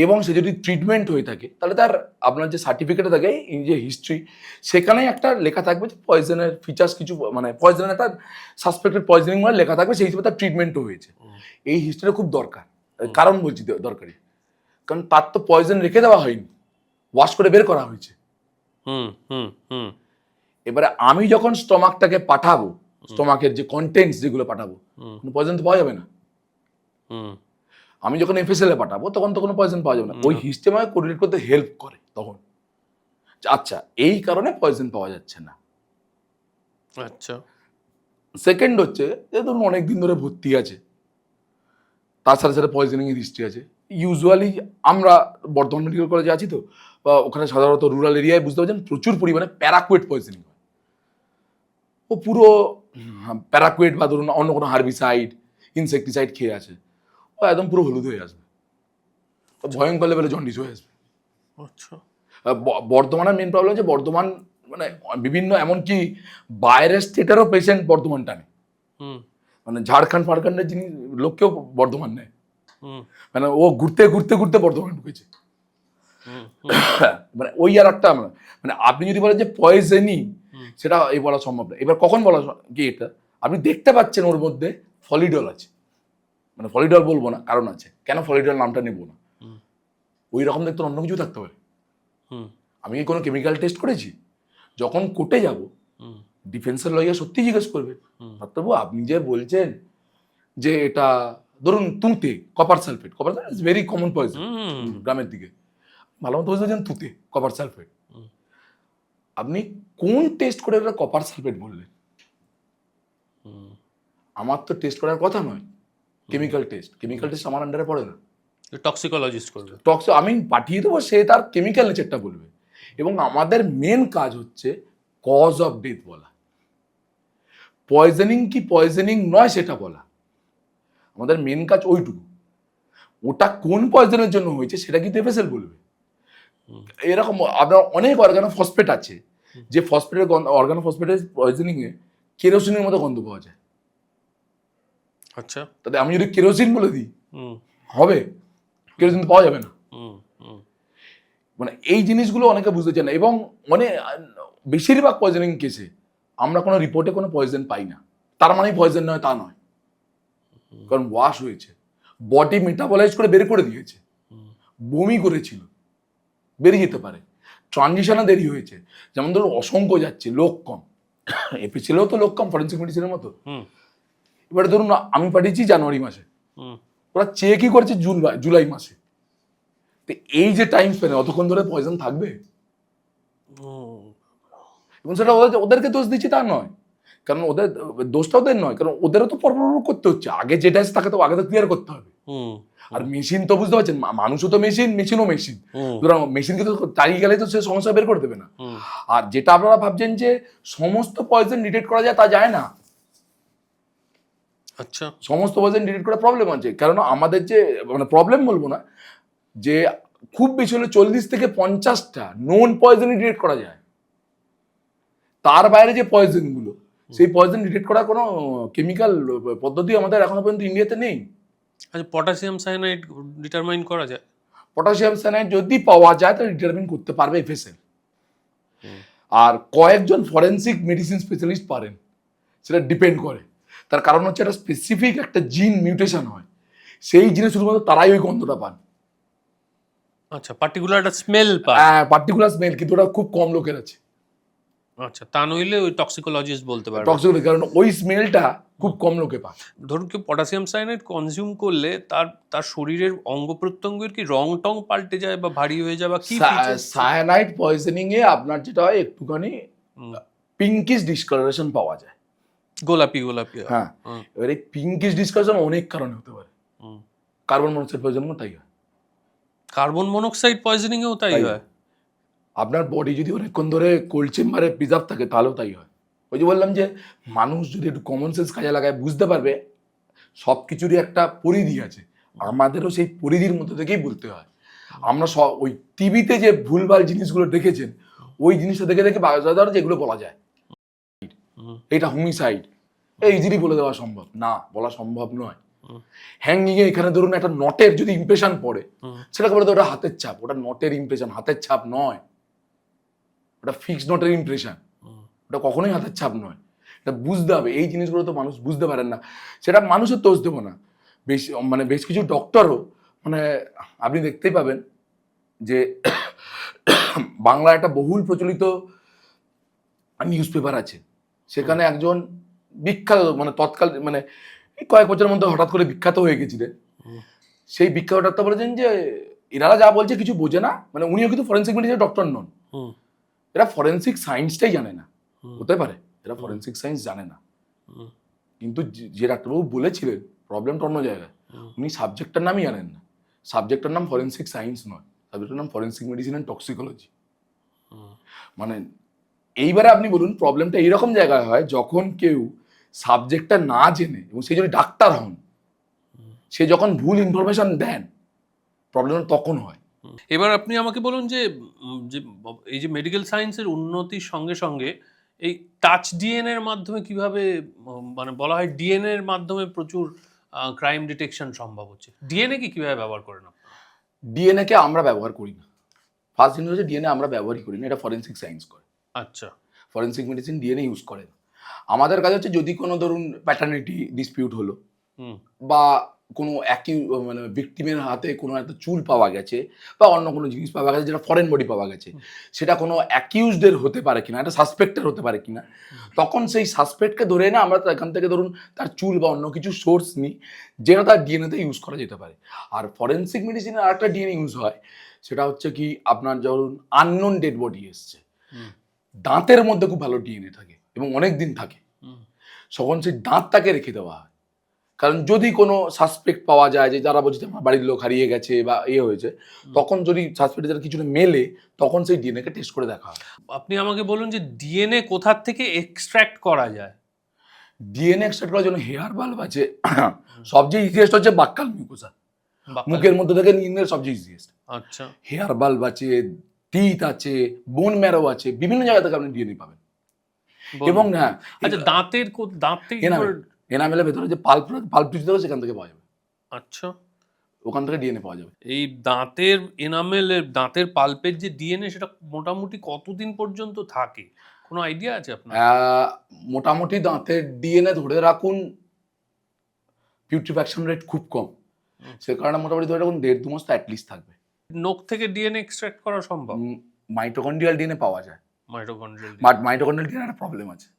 এবং সে যদি ট্রিটমেন্ট হয়ে থাকে, তাহলে তার আপনার যে সার্টিফিকেটে থাকে এই যে হিস্ট্রি, সেখানে একটা লেখা থাকবে যে পয়জনের ফিচার্স কিছু, মানে পয়জনের একটা সাসপেক্টেড পয়জনিং মানে লেখা থাকবে, সেই হিসেবে তার ট্রিটমেন্টও হয়েছে। এই হিস্ট্রিটা খুব দরকার। কারণ বলছি দরকারি, কারণ তার তো পয়জন রেখে দেওয়া হয়নি, ওয়াশ করে বের করা হয়েছে। হুম হুম হুম এবারে আমি যখন স্টমাকটাকে পাঠাবো, স্টমাকের যে কন্টেন্টস যেগুলো পাঠাবো, কোনো পয়জন তো পাওয়া যাবে না। হুম আমি যখন এফএসএল এ পাঠাবো তখন তো কোনো পয়জন পাওয়া যাবে না। ওই হিস্ট্রি আমাকে কোরিলেট করতে হেল্প করে তখন, আচ্ছা এই কারণে পয়জন পাওয়া যাচ্ছে না। আচ্ছা সেকেন্ড হচ্ছে যে ধরুন অনেক দিন ধরে ভর্তি আছে, তার সাথে সাথে পয়জনিং এর হিস্ট্রি আছে। ইউজুয়ালি আমরা বর্ধমান মেডিকেল কলেজে আছি তো, বা ওখানে সাধারণত রুরাল এরিয়ায় বুঝতে পারছেন প্রচুর পরিমাণে প্যারাকুয়েট পয়জনিং হয়। ও পুরো প্যারাকুয়েট বা ধরুন অন্য কোনো হার্বিসাইড ইনসেকটিসাইড খেয়ে আছে, ও একদম পুরো হলুদ হয়ে আসবে, তো ভয়ঙ্কর লেভেলে জন্ডিস হয়ে আসবে। আচ্ছা বর্ধমানের মেন প্রবলেম হচ্ছে বর্ধমান মানে বিভিন্ন এমনকি বাইরের স্টেটেরও পেশেন্ট বর্ধমান টানে, হুম মানে ঝাড়খণ্ড ফাড়খণ্ডের যিনি লোককেও বর্ধমান নেয়, হুম মানে ও ঘুরতে ঘুরতে ঘুরতে বর্ধমান ঢুকেছে। হুম মানে ওই আর একটা আমরা, মানে আপনি যদি বলেন যে পয়জেনি, সেটা এই বলা সম্ভব না। এবার কখন বলা কি এটা, আপনি দেখতে পাচ্ছেন ওর মধ্যে ফলিডল আছে, মানে ফলিডল বলবো না, কারণ আছে কেন ফলিডল নামটা নেব না, ওই রকম দেখতে অন্য কিছু থাকতে পারে। হুম আমি কি কোনো কেমিক্যাল টেস্ট করেছি? যখন কোর্টে যাব, হুম ডিফেন্সের লয়ার সত্যি জিজ্ঞেস করবে, ডাক্তারবাবু আপনি যে বলছেন যে এটা ধরুন তুঁতে copper sulphate, copper sulphate is very common poison গ্রামের দিকে, ভালো মতো বুঝতে পারছেন তুঁতে কপার সালফেট, আপনি কোন টেস্ট করে ওটা কপার সালফেট বললেন? আমার তো টেস্ট করার কথা নয়, কেমিক্যাল টেস্ট, কেমিক্যাল টেস্ট আমার আন্ডারে পড়ে না, টক্সিকোলজিস্ট করবে। টক্স আমি পাঠিয়ে দেবো, সে তার কেমিক্যাল নেচারটা বলবে। এবং আমাদের মেন কাজ হচ্ছে কজ অফ ডেথ বলা, পয়জনিং কি পয়জনিং নয় সেটা বলা, আমাদের মেন কাজ ওইটুকু। ওটা কোন পয়জনের জন্য হয়েছে সেটা কিন্তু এফএসএল বলবে। এরকম আপনার অনেক অর্গানোফসফেট আছে, যে ফসফেটের অর্গানোফসফেটের পয়জনিং এ কেরোসিনের মতো গন্ধ পাওয়া যায়। আচ্ছা তাতে আমি যদি কেরোসিন বলে দিই হুম হবে? কেরোসিন তো পাওয়া যাবে না। হুম হুম মানে এই জিনিসগুলো অনেকে বুঝতে চায় না, এবং মানে বেশিরভাগ পয়জনিং কেসে আমরা কোনো রিপোর্টে কোনো পয়জন পাই না, তার মানেই পয়জন নয় তা নয়, কারণ ওয়াশ হয়েছে, বডি মেটাবলাইজ করে বের করে দিয়েছে, বমি করেছিল, বেরিয়ে যেতে পারে, ট্রানজিশনে দেরি হয়েছে। যেমন ধরুন অসংখ্য যাচ্ছে, লোক কম, এপিসিলেও তো লোক কম ফরেন্সিক মেডিসিনের মতো। হুম এবারে ধরুন আমি পাঠিয়েছি জানুয়ারি মাসে, হুম ওরা চেকই করেছে জুলাই মাসে, তো এই যে টাইম স্পেনে অতক্ষণ ধরে পয়জন থাকবে? এবং সেটা ওদেরকে দোষ দিচ্ছি তা নয়, কারণ ওদের দোষটা ওদের নয়, কারণ ওদেরও তো পরপর করতে হচ্ছে, আগে যেটা আছে তাকে তো আগে তো ক্লিয়ার করতে হবে। হুম আর মেশিন তো বুঝতে পারছেন, মানুষও তো মেশিন, মেশিনও মেশিন, সুতরাং মেশিনকে তো চালিয়ে গেলে তো সে সমস্যা বের করে দেবে না। আর যেটা আপনারা ভাবছেন যে সমস্ত পয়জন ডিটেক্ট করা যায়, তা যায় না। আচ্ছা সমস্ত পয়জন ডিটেক্ট করা প্রবলেম আছে, কারণ আমাদের যে মানে প্রবলেম বলবো না, যে খুব বেশি হলে 40 থেকে 50টা নোন পয়জনই ডিটেক্ট করা যায়, তার বাইরে যে পয়জন গুলো, সেই পয়জন ডিটেক্ট করার কোনো কেমিক্যাল পদ্ধতি আমাদের এখনো পর্যন্ত ইন্ডিয়াতে নেই। আচ্ছা পটাশিয়াম সায়ানাইড ডিটারমাইন করা যায়? পটাশিয়াম সায়ানাইড যদি পাওয়া যায় তাহলে ডিটারমিন করতে পারবে এফএসএল, আর কয়েকজন ফরেন্সিক মেডিসিন স্পেশালিস্ট পারেন, সেটা ডিপেন্ড করে। তার কারণ হচ্ছে একটা স্পেসিফিক একটা জিন মিউটেশন হয়, সেই জিনে শুধুমাত্র তারাই ওই গন্ধটা পান। আচ্ছা পার্টিকুলার একটা স্মেল পায়। পার্টিকুলার স্মেল, কিন্তু ওটা খুব কম লোকের আছে। আচ্ছা তা নইলে ওই টক্সিকোলজিস্ট বলতে পারবে। টক্সিক, কারণ ওই স্মেলটা খুব কম লোকে পায়। ধরুন কেউ পটাশিয়াম সায়ানাইড কনজিউম করলে তার তার শরীরের অঙ্গ প্রত্যঙ্গের কি রং টং পাল্টে যায় বা ভারী হয়ে যায় বা কি features? সায়ানাইড পয়জনিং এ আপনার যেটা হয় একটুখানি পিঙ্কিশ ডিসকালারেশন পাওয়া যায়। গোলাপি গোলাপি হয়। হ্যাঁ, এবার এই পিঙ্কিশ ডিসকালারেশন অনেক কারণে হতে পারে, কার্বন মনোক্সাইড পয়জনিং তাই হয়। কার্বন মনোক্সাইড পয়জনিং এও তাই হয়? আপনার বডি যদি অনেকক্ষণ ধরে কোল্ড চেম্বারে প্রিজার্ভ থাকে তাহলেও তাই হয়, ওই যে বললাম যে মানুষ যদি একটু কমন সেন্স কাজে লাগায় বুঝতে পারবে সব কিছুরই একটা পরিধি আছে, আমাদেরও সেই পরিধির মধ্যে থেকেই বলতে হয়। আমরা সব ওই টিভিতে যে ভুলভাল জিনিসগুলো দেখেছেন ওই জিনিসটা দেখে দেখে বাজাদার যেগুলো বলা যায় এটা হোমিসাইড এই ইজিলি বলে দেওয়া সম্ভব না, বলা সম্ভব নয়। হ্যাঙ্গিং এ এখানে ধরুন একটা নটের যদি ইমপ্রেশন পড়ে সেটাকে বলে ওটা হাতের ছাপ, ওটা নটের ইমপ্রেশন, হাতের ছাপ নয়, ওটা ফিক্সড নটের ইমপ্রেশন, ওটা কখনোই হাতের ছাপ নয়। এটা বুঝতে হবে, এই জিনিসগুলো তো মানুষ বুঝতে পারেন না, সেটা মানুষের দোষ দেবো না। বেশ কিছু ডক্টরও মানে আপনি দেখতেই পাবেন যে বাংলা একটা বহুল প্রচলিত নিউজ পেপার আছে, সেখানে একজন বিখ্যাত মানে তৎকাল মানে কয়েক বছরের মধ্যে হঠাৎ করে বিখ্যাত হয়ে গেছিলেন। সেই বিখ্যাত ডাক্তার বলেছেন যে এনারা যা বলছে কিছু বোঝে না, মানে উনিও কিন্তু ফরেন্সিক মেডিসিনের ডক্টর নন, এরা ফরেন্সিক সায়েন্সটাই জানে না, হতে পারে এরা ফরেন্সিক সায়েন্স জানে না, কিন্তু যে ডাক্তারবাবু বলেছিলেন প্রবলেমটা অন্য জায়গায়, উনি সাবজেক্টটার নামই জানেন না, সাবজেক্টটার নাম ফরেন্সিক সায়েন্স নয়, সাবজেক্টের নাম ফরেন্সিক মেডিসিন অ্যান্ড টক্সিকোলজি। মানে এইবারে আপনি বলুন প্রবলেমটা এইরকম জায়গায় হয় যখন কেউ সাবজেক্টটা না জেনে এবং সে যদি ডাক্তার হন সে যখন ভুল ইনফরমেশন দেন প্রবলেমটা তখন হয়। এবার আপনি আমাকে বলুন যে এই যে মেডিকেল সায়েন্সের উন্নতির সঙ্গে সঙ্গে এই টাচ ডিএনএ এর মাধ্যমে কিভাবে মানে বলা হয় ডিএনএ এর মাধ্যমে প্রচুর ক্রাইম ডিটেকশন সম্ভব হচ্ছে, ডিএনএ কি কিভাবে ব্যবহার করেন আপনারা? ডিএনএ কে আমরা ব্যবহার করি না, ফার্স্ট জিনিস হচ্ছে ডিএনএ আমরা ব্যবহারই করি না, এটা ফরেন্সিক সায়েন্স করে। আচ্ছা, ফরেন্সিক মেডিসিন ডিএনএ ইউজ করে না। আমাদের কাজ হচ্ছে যদি কোনো ধরুন প্যাটার্নিটি ডিসপিউট হলো বা কোনো একই মানে ভিকটিমের হাতে কোনো একটা চুল পাওয়া গেছে বা অন্য কোনো জিনিস পাওয়া গেছে যেটা ফরেন বডি পাওয়া গেছে, সেটা কোনো অ্যাকিউজডের হতে পারে কিনা, একটা সাসপেক্টের হতে পারে কিনা, তখন সেই সাসপেক্টকে ধরে এনে আমরা এখান থেকে ধরুন তার চুল বা অন্য কিছু সোর্স নিই যেটা তার ডিএনএতে ইউজ করা যেতে পারে। আর ফরেন্সিক মেডিসিনের আরেকটা ডিএনএ ইউজ হয়, সেটা হচ্ছে কি আপনার ধরুন আননোন ডেড বডি এসছে, দাঁতের মধ্যে খুব ভালো ডিএনএ থাকে এবং অনেক দিন থাকে, তখন সেই দাঁতটাকে রেখে দেওয়া হয়। কারণ যদি কোনো সাসপেক্ট পাওয়া যায় যে যারা বলছে আমার বাড়ির লোক হারিয়ে গেছে বা হয়েছে, তখন যদি সাসপেক্টের কিছুটা মেলে তখন সেই ডিএনএ কে টেস্ট করে দেখা হয়। আপনি আমাকে বলুন যে ডিএনএ কোথা থেকে এক্সট্রাক্ট করা যায়? ডিএনএ এক্সট্রাক্ট করার জন্য হেয়ার বাল্ব আছে, সবচেয়ে ইজিয়েস্ট হচ্ছে বাক্কাল মিউকোসা, মুখের মধ্যে থেকে নিয়ে সবচেয়ে ইজিয়েস্ট। আচ্ছা, হেয়ার বাল্ব আছে, টিথ আছে, বোন ম্যারো আছে, বিভিন্ন জায়গা থেকে আপনি ডিএনএ পাবেন। এবং হ্যাঁ, আচ্ছা দাঁতে এনামেলের ভেতরে যে পাল্প টিস্যু থাকে সেখান থেকে পাওয়া যাবে। আচ্ছা, ওখান থেকে ডিএনএ পাওয়া যাবে। এই দাঁতের এনামেলের দাঁতের পাল্পের যে ডিএনএ সেটা মোটামুটি কতদিন পর্যন্ত থাকে, কোনো আইডিয়া আছে আপনার? মোটামুটি দাঁতের ডিএনএ ধরে রাখুন পিউট্রিফ্যাকশন রেট খুব কম, সে কারণে মোটামুটি ধরে রাখুন 1.5-2 মাস তো অ্যাটলিস্ট থাকবে। নখ থেকে ডিএনএ এক্সট্রাক্ট করা সম্ভব? মাইটোকন্ড্রিয়াল ডিএনএ পাওয়া যায়। মাইটোকন্ড্রিয়াল ডিএনএ একটা প্রবলেম আছে,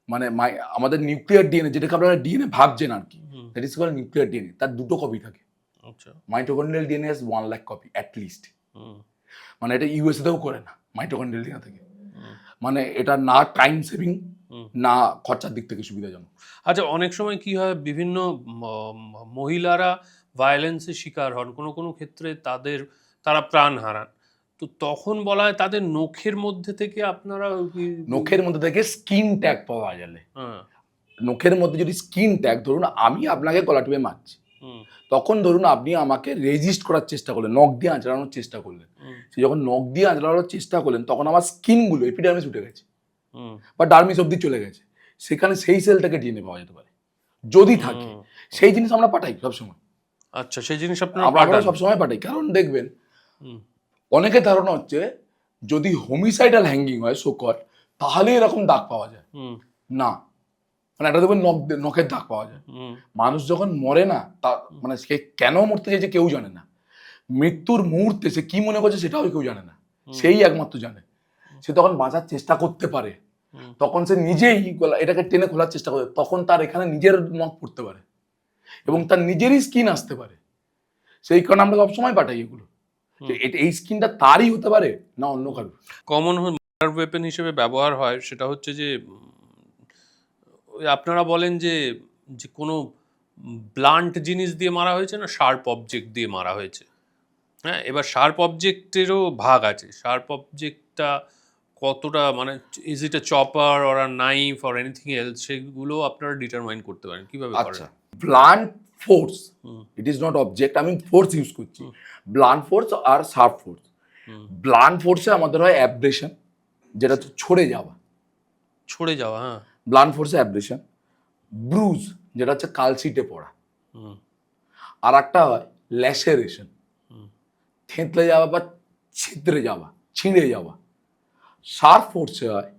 মানে আমাদের নিউক্লিয়ার ডিএনএ যেটাকে আপনারা ডিএনএ ভাবছেন আর কি, that is called nuclear DNA, তার 2টো কপি থাকে। আচ্ছা, mitochondrial DNA has 1 lakh copy at least. মানে এটা ইউএসএ তেও করে না মাইটোকন্ড্রিয়াল ডিএনএ থেকে, মানে এটা না টাইম সেভিং না খরচার দিক থেকে সুবিধাজনক। আচ্ছা, অনেক সময় কি হয় বিভিন্ন মহিলারা ভায়োলেন্সের শিকার হন, কোনো কোনো ক্ষেত্রে তারা প্রাণ হারান, তো তখন বলা হয় তাদের নখের মধ্যে থেকে আপনারা নখের মধ্যে থেকে স্কিন ট্যাগ পাওয়া গেলে, নখের মধ্যে যদি স্কিন ট্যাগ, ধরুন আমি আপনাকে গলা টিপে মারছি, তখন ধরুন আপনি আমাকে রেজিস্ট করার চেষ্টা করলেন, নখ দিয়ে আঁচড়ানোর চেষ্টা করলেন, সে যখন নখ দিয়ে আঁচড়ানোর চেষ্টা করলেন তখন আমার স্কিনগুলো এপিডার্মিস উঠে গেছে বা ডার্মিস অব্দি চলে গেছে, সেখানে সেই সেলটাকে ডিএনএ পাওয়া যেতে পারে যদি থাকে, সেই জিনিস আমরা পাঠাই সবসময়। আচ্ছা, সেই জিনিস আমরা সবসময় পাঠাই, কারণ দেখবেন অনেকের ধারণা হচ্ছে যদি হোমিসাইডাল হ্যাঙ্গিং হয় শোকর তাহলে এরকম দাগ পাওয়া যায়, না, মানে এটা দেখবেন নখের দাগ পাওয়া যায়। মানুষ যখন মরে না তা মানে সে কেন মরতে চাইছে কেউ জানে না, মৃত্যুর মুহূর্তে সে কি মনে করছে সেটাও কেউ জানে না, সেই একমাত্র জানে। সে তখন বাঁচার চেষ্টা করতে পারে, তখন সে নিজেই এটাকে টেনে খোলার চেষ্টা করে, তখন তার এখানে নিজের নখ পড়তে পারে এবং তার নিজেরই স্কিন আসতে পারে, সেই কারণে আমরা সবসময় পাঠাই এগুলো, এই স্কিনটা তারই হতে পারে না অন্য কারোর। কমন মার্ডার ওয়েপন হিসেবে ব্যবহার হয় সেটা হচ্ছে যে আপনারা বলেন যে কোনো ব্লান্ট জিনিস দিয়ে মারা হয়েছে না শার্প অবজেক্ট দিয়ে মারা হয়েছে। হ্যাঁ, এবার শার্প অবজেক্টেরও ভাগ আছে, শার্প অবজেক্টটা কতটা মানে is it A chopper or a knife or anything else, সেগুলো আপনারা ডিটারমাইন করতে পারেন কিভাবে করেন? আচ্ছা, blunt force, it is not object, আমি ফোর্স ইউজ করছি। ব্লান্ট ফোর্স আর শার্প ফোর্স। ব্লান্ট ফোর্সে আমাদের হয় অ্যাব্রেশন, যেটা হচ্ছে ছড়ে যাওয়া। ছড়ে যাওয়া, হ্যাঁ। Blunt ফোর্সে abrasion. ব্রুজ, যেটা হচ্ছে কালশিটে পড়া। হুম, আর একটা হয় ল্যাসেরেশন, থেঁতলে যাওয়া বা ছিদ্রে যাওয়া, ছিঁড়ে যাওয়া। শার্প ফোর্সে হয়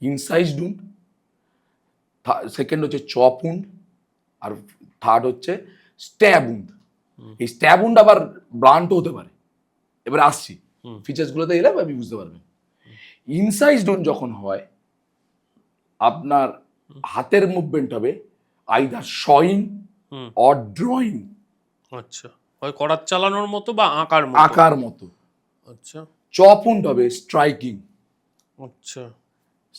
ইনসাইজ উন্ড, সেকেন্ড হচ্ছে চপ উন্ড, আর থার্ড হচ্ছে স্ট্যাব উন্ড। এই স্ট্যাব উন্ড আবার ব্লান্টও হতে পারে। এবার আসছি ফিচার্সগুলোতে এলে আপনি বুঝতে পারবেন। ইনসাইজ উন্ড যখন হয়, আপনার হাতের মুভমেন্ট হবে আইদার শয়িং অর ড্রয়িং, আচ্ছা, হয় করাত চালানোর মতো বা আঁকার মতো। আঁকার মতো। আচ্ছা চপ উন্ড হবে স্ট্রাইকিং, আচ্ছা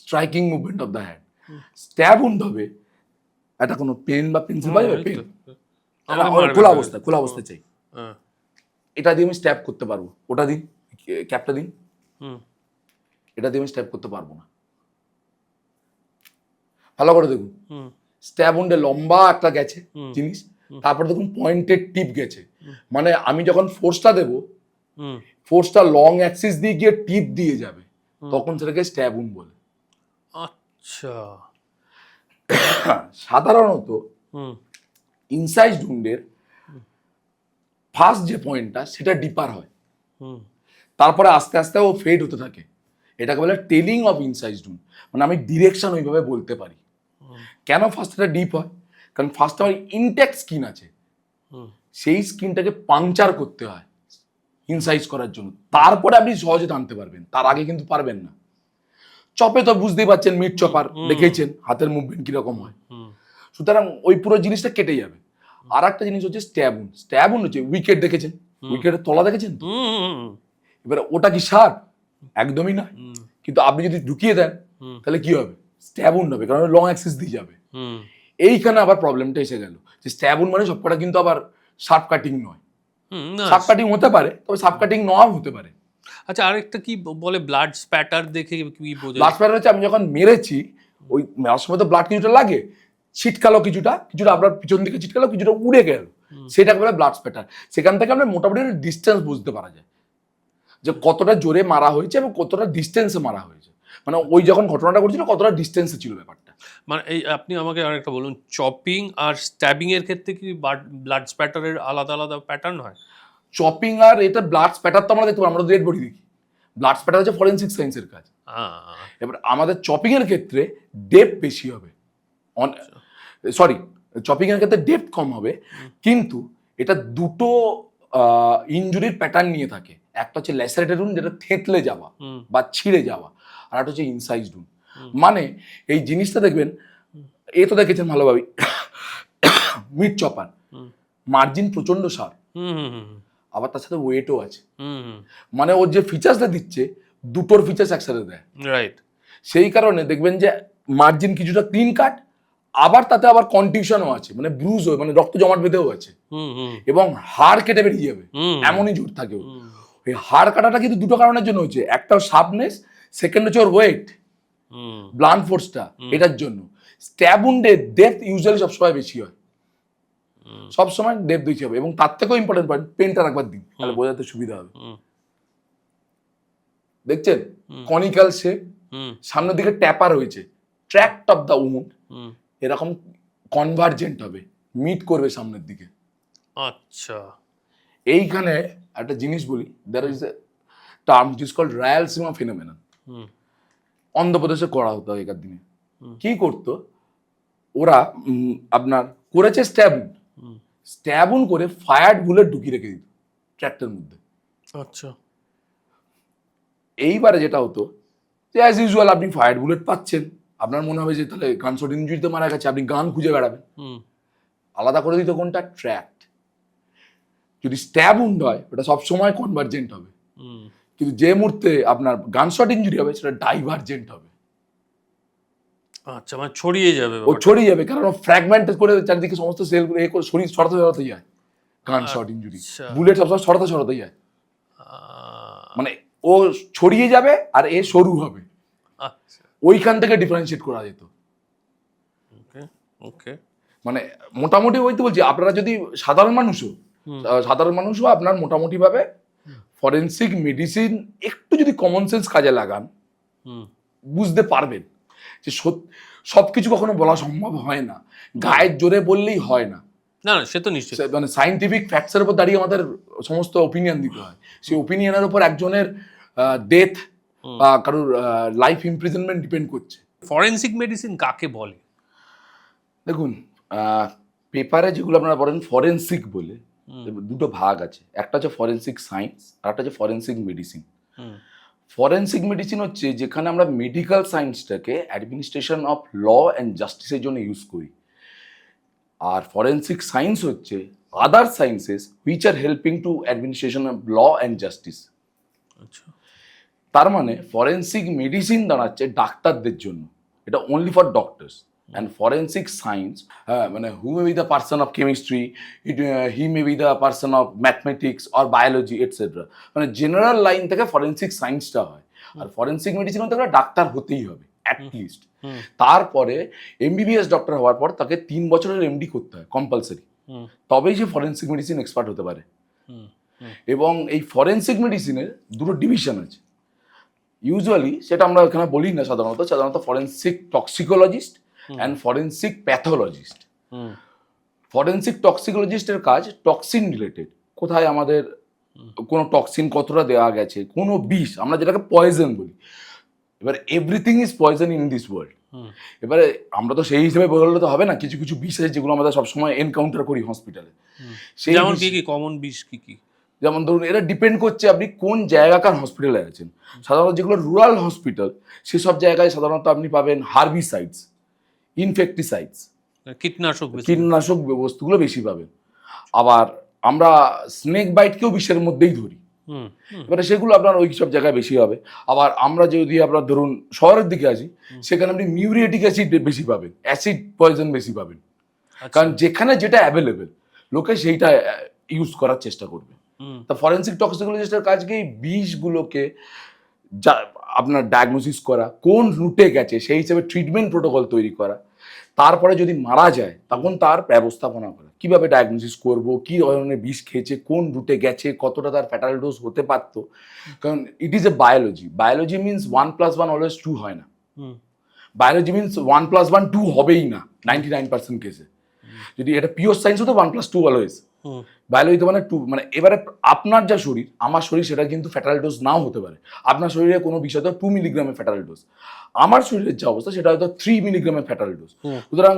striking movement of the hand. Stab wound হবে একটা কোনো পেন বা পেন্সিল বা পেন, খোলা অবস্থায়, খোলা অবস্থায় চাই, হ্যাঁ। এটা দিয়ে আমি স্ট্যাব করতে পারবো, ওটা দিন, ক্যাপটা দিন, হুম, এটা দিয়ে আমি স্ট্যাব করতে পারবো না। ভালো করে দেখুন, হুম, স্ট্যাব উন্ডে লম্বা একটা গেছে জিনিস, তারপর দেখুন পয়েন্টেড টিপ গেছে, মানে আমি যখন ফোর্সটা দেবো, হুম, ফোর্সটা লং অ্যাক্সিস দিয়ে গিয়ে টিপ দিয়ে যাবে, তখন সেটাকে স্ট্যাব উন্ড বলে। আচ্ছা, সাধারণত হুম, ইনসাইড উন্ডের ফার্স্ট যে পয়েন্টটা সেটা ডিপার হয়, হুম, তারপরে আস্তে আস্তে ও ফেড হতে থাকে। এটাকে বলে টেলিং অফ ইনসাইড উন্ড, মানে আমি ডিরেকশন ওইভাবে বলতে পারি। কেন ফার্স্ট এটা ডিপ হয়? কারণ ফার্স্ট আমার ইনটেক্ট স্কিন আছে, হুম, সেই স্কিনটাকে পাংচার করতে হয় ইনসাইজ করার জন্য, তারপরে আপনি সহজে টানতে পারবেন, তার আগে কিন্তু পারবেন না। চপে তো বুঝতেই পারছেন, মিট চপার দেখেছেন হাতের মুভমেন্ট কিরকম হয়, হুম, সুতরাং ওই পুরো জিনিসটা কেটে যাবে। আর একটা জিনিস হচ্ছে স্ট্যাবুন। স্ট্যাবুন হচ্ছে উইকেট দেখেছেন, উইকেটের তলা দেখেছেন তো, হুম, এবার ওটা কি শার্প? একদমই না। কিন্তু আপনি যদি ঢুকিয়ে দেন তাহলে কি হবে? স্ট্যাবুন হবে, কারণ লং অ্যাক্সিস দিয়ে যাবে। হুম, এইখানে আবার প্রবলেমটা এসে গেল যে স্ট্যাবুন মানে সবকটা কিন্তু আবার শার্প কাটিং নয়। হুম, না। শার্প কাটিং হতে পারে, তবে শার্প কাটিং নাও হতে পারে। আচ্ছা, আরেকটা কি বলে ব্লাড স্প্যাটার দেখে কি বোঝা ব্লাড স্প্যাটার হচ্ছে আমি যখন মেরেছি, ওই মেরার সময় তো ব্লাড কিছুটা লাগে, ছিটকালো কিছুটা, কিছুটা আপনার পিছন দিকে ছিটকালো, কিছুটা উড়ে গেল, সেটাকে বলে ব্লাড স্প্যাটার। সেখান থেকে আমরা মোটামুটি ডিস্টেন্স বুঝতে পারা যায় যে কতটা জোরে মারা হয়েছে এবং কতটা ডিস্টেন্সে মারা হয়েছে, মানে ওই যখন ঘটনাটা ঘটেছিল কতটা ডিস্টেন্সে ছিল ব্যাপারটা। মানে এই আপনি আমাকে আরেকটা বলুন, চপিং আর স্ট্যাবিং এর ক্ষেত্রে কি ব্লাড স্প্যাটারের আলাদা আলাদা প্যাটার্ন হয়? চপিং আর এটা ব্লাড স্প্যাটার তো আমরা দেখতে পাবো, আমরা তো ডেড বডি দেখি। ব্লাড স্প্যাটার হচ্ছে ফরেনসিক সায়েন্সের কাজ। এবার আমাদের চপিং এর ক্ষেত্রে ডেপথ বেশি হবে, সরি, চপিং এর ক্ষেত্রে ডেপথ কম হবে, কিন্তু এটা দুটো ইনজুরির প্যাটার্ন নিয়ে থাকে। একটা হচ্ছে ল্যাসারেটেড উন্ড, যেটা থেঁতলে যাওয়া বা ছিঁড়ে যাওয়া, আর একটা হচ্ছে ইনসাইজড উন্ড। মানে এই জিনিসটা দেখবেন, এ তো দেখেছেন ভালোভাবেই, মিড চপার মার্জিন প্রচন্ড শার্প, আবার তার সাথে ওয়েটও আছে, মানে ওর যে ফিচার্সটা দিচ্ছে দুটোর ফিচার্স একসাথে দেয়। রাইট। সেই কারণে দেখবেন যে মার্জিন কিছুটা ক্লিন কাট, আবার তাতে আবার কনটিউশনও আছে, মানে ব্রুজ হয়ে, মানে রক্ত জমাট বেঁধেও আছে, এবং হাড় কেটে বেরিয়ে যাবে, এমনই জোর থাকে। ওই হাড় কাটাটা কিন্তু দুটো কারণের জন্য হচ্ছে, একটা শার্পনেস, সেকেন্ড হচ্ছে ওর ওয়েট, ব্লান্ট ফোর্সটা, এটার জন্য। স্ট্যাব উন্ডে ডেপথ ইউজুয়ালি সবসময় বেশি হয়, সবসময় ডেপথ বেশি হবে, এবং তার থেকেও ইম্পর্টেন্ট পয়েন্ট, পেনটা রাখবার দিন, তাহলে বোঝাতে সুবিধা হবে। দেখছেন কনিক্যাল শেপ, সামনের দিকে ট্যাপার হয়েছে, ট্র্যাক্ট অফ দ্য উন্ড এরকম কনভার্জেন্ট হবে, মিট করবে সামনের দিকে। আচ্ছা, এইখানে একটা জিনিস বলি, there is a term it is called Rayalaseema phenomenon. অন্ধ্রপ্রদেশে করা হতো আগেকার দিনে। কি করতো ওরা, আপনার করেছে স্ট্যাবুন, স্ট্যাবুন করে ফায়ার্ড বুলেট ঢুকিয়ে রেখে দিত ট্র্যাক্টের মধ্যে। আচ্ছা, এইবারে যেটা হতো যে অ্যাজ ইউজুয়াল আপনি ফায়ার্ড বুলেট পাচ্ছেন, আপনার মনে হবে যে তাহলে গানশট ইনজুরিতে মারা গেছে, আপনি গান খুঁজে বেড়াবেন। আলাদা করে দিত কোনটা? ট্র্যাক্ট। যদি স্ট্যাব উন্ড হয় ওটা সবসময় কনভার্জেন্ট হবে, কিন্তু যে মুহূর্তে আপনার গানশট ইনজুরি হবে সেটা ডাইভার্জেন্ট হবে। আচ্ছা, মানে ছড়িয়ে যাবে, ও ছড়িয়ে যাবে, কারণ ফ্র্যাগমেন্ট করে চারিদিকে সমস্ত সেলগুলো এ করে শরীর সরাতে সরাতে যায়। গানশট ইনজুরি, বুলেট সবসময় সরাতে সরাতে যায়, মানে ও ছড়িয়ে যাবে আর এ সরু হবে, আচ্ছা, ওইখান থেকে ডিফারেন্সিয়েট করা যেত। ওকে ওকে। মানে মোটামুটি ওই তো বলছি, আপনারা যদি সাধারণ মানুষও আপনার মোটামুটি ভাবে ফরেন্সিক মেডিসিন একটু যদি কমন সেন্স কাজে লাগান, বুঝতে পারবেন যে সবকিছু কখনো বলা সম্ভব হয় না, গায়ের জোরে বললেই হয় না। না না, সে তো নিশ্চয়ই। মানে সাইন্টিফিক ফ্যাক্টসের উপর দাঁড়িয়ে আমাদের সমস্ত ওপিনিয়ন দিতে হয়। সেই ওপিনিয়নের উপর একজনের ডেথ বা কারোর লাইফ ইমপ্রিজনমেন্ট ডিপেন্ড করছে। ফরেনসিক মেডিসিন কাকে বলে? দেখুন, পেপারে যেগুলো আপনারা পড়েন ফরেনসিক বলে, দুটো ভাগ আছে। একটা হচ্ছে ফরেনসিক সায়েন্স, আর একটা হচ্ছে ফরেনসিক মেডিসিন। ফরেনসিক মেডিসিন হচ্ছে যেখানে আমরা মেডিকেল সায়েন্সটাকে অ্যাডমিনিস্ট্রেশন অফ ল অ্যান্ড জাস্টিসের জন্য ইউজ করি। আর ফরেনসিক সায়েন্স হচ্ছে other sciences which are helping to administration of law and justice. আচ্ছা, তার মানে ফরেনসিক মেডিসিন দাঁড়াচ্ছে ডাক্তারদের জন্য, এটা only for doctors. And forensic science, মানে who may be the person of chemistry, he may be the person of mathematics or biology etcetera. মানে জেনারেল লাইন থেকে ফরেনসিক সায়েন্সটা হয়। আর ফরেনসিক মেডিসিন হতে গেলে ডাক্তার হতেই হবে অ্যাটলিস্ট। তারপরে এমবিবিএস ডক্টর হওয়ার পর তাকে 3 বছরের এমডি করতে হয় কম্পালসারি, তবেই সে ফরেনসিক মেডিসিন এক্সপার্ট হতে পারে। এবং এই ফরেনসিক মেডিসিনের দুটো ডিভিশন আছে। ইউজুয়ালি সেটা আমরা এখানে বলি না, সাধারণত forensic toxicologist and forensic pathologist. Forensic টক্সিকোলজিস্টের কাজ টক্সিন রিলেটেড, কোথায় আমাদের কোনো টক্সিন কতটা দেওয়া গেছে, কোনো বিষ, আমরা যেটাকে পয়জন বলি। এবার everything is poison in this world. এবারে আমরা তো সেই হিসেবে বললে তো হবে না, কিছু কিছু বিষ আছে যেগুলো আমরা সবসময় এনকাউন্টার করি হসপিটালে। যেমন কি কমন বিষ কি? যেমন ধরুন, এটা ডিপেন্ড করছে আপনি কোন জায়গাকার হসপিটালে আছেন। সাধারণত যেগুলো রুরাল হসপিটাল, সেসব জায়গায় সাধারণত আপনি পাবেন হার্বিসাইডস, ইনফেক্টিসাইডস, কীটনাশক বস্তুগুলো বেশি পাবেন। আবার আমরা স্নেক বাইটকেও বিষের মধ্যেই ধরি, এবারে সেগুলো আপনার ওই সব জায়গায় বেশি হবে। আবার আমরা যদি আপনার ধরুন শহরের দিকে আসি, সেখানে আপনি মিউরিয়েটিক অ্যাসিড বেশি পাবেন, অ্যাসিড পয়জন বেশি পাবেন। কারণ যেখানে যেটা অ্যাভেলেবেল লোকে সেইটা ইউজ করার চেষ্টা করবে। তা ফরেনসিক টক্সিকোলজিস্টের কাজ কি বিষগুলোকে আপনার ডায়াগনোসিস করা, কোন রুটে গেছে সেই হিসেবে ট্রিটমেন্ট প্রোটোকল তৈরি করা, তারপরে যদি মারা যায় তখন তার ব্যবস্থাপনা করা, কিভাবে ডায়াগনোসিস করব, কি ধরনের বিষ খেয়েছে, কোন রুটে গেছে, কতটা তার ফ্যাটাল ডোজ হতে পারত। কারণ it is a biology means 1+1 always 2 হয় না। বায়োলজি মিনস 1+1 2 হবেই না 99% কেসে। যদি এটা পিওর সায়েন্স হতো 1+2 অলওয়েজ, বায়োলজি তো মানে 2। মানে এবারে আপনার যা শরীর, আমার শরীর, সেটা কিন্তু ফ্যাটাল ডোজ নাও হতে পারে। আপনার শরীরে কোনো বিষয় তো 2 মিলিগ্রামের ফ্যাটাল ডোজ, আমার শরীরের যে অবস্থা সেটা হয়তো 3 মিলিগ্রামের ফ্যাটাল ডোজ। সুতরাং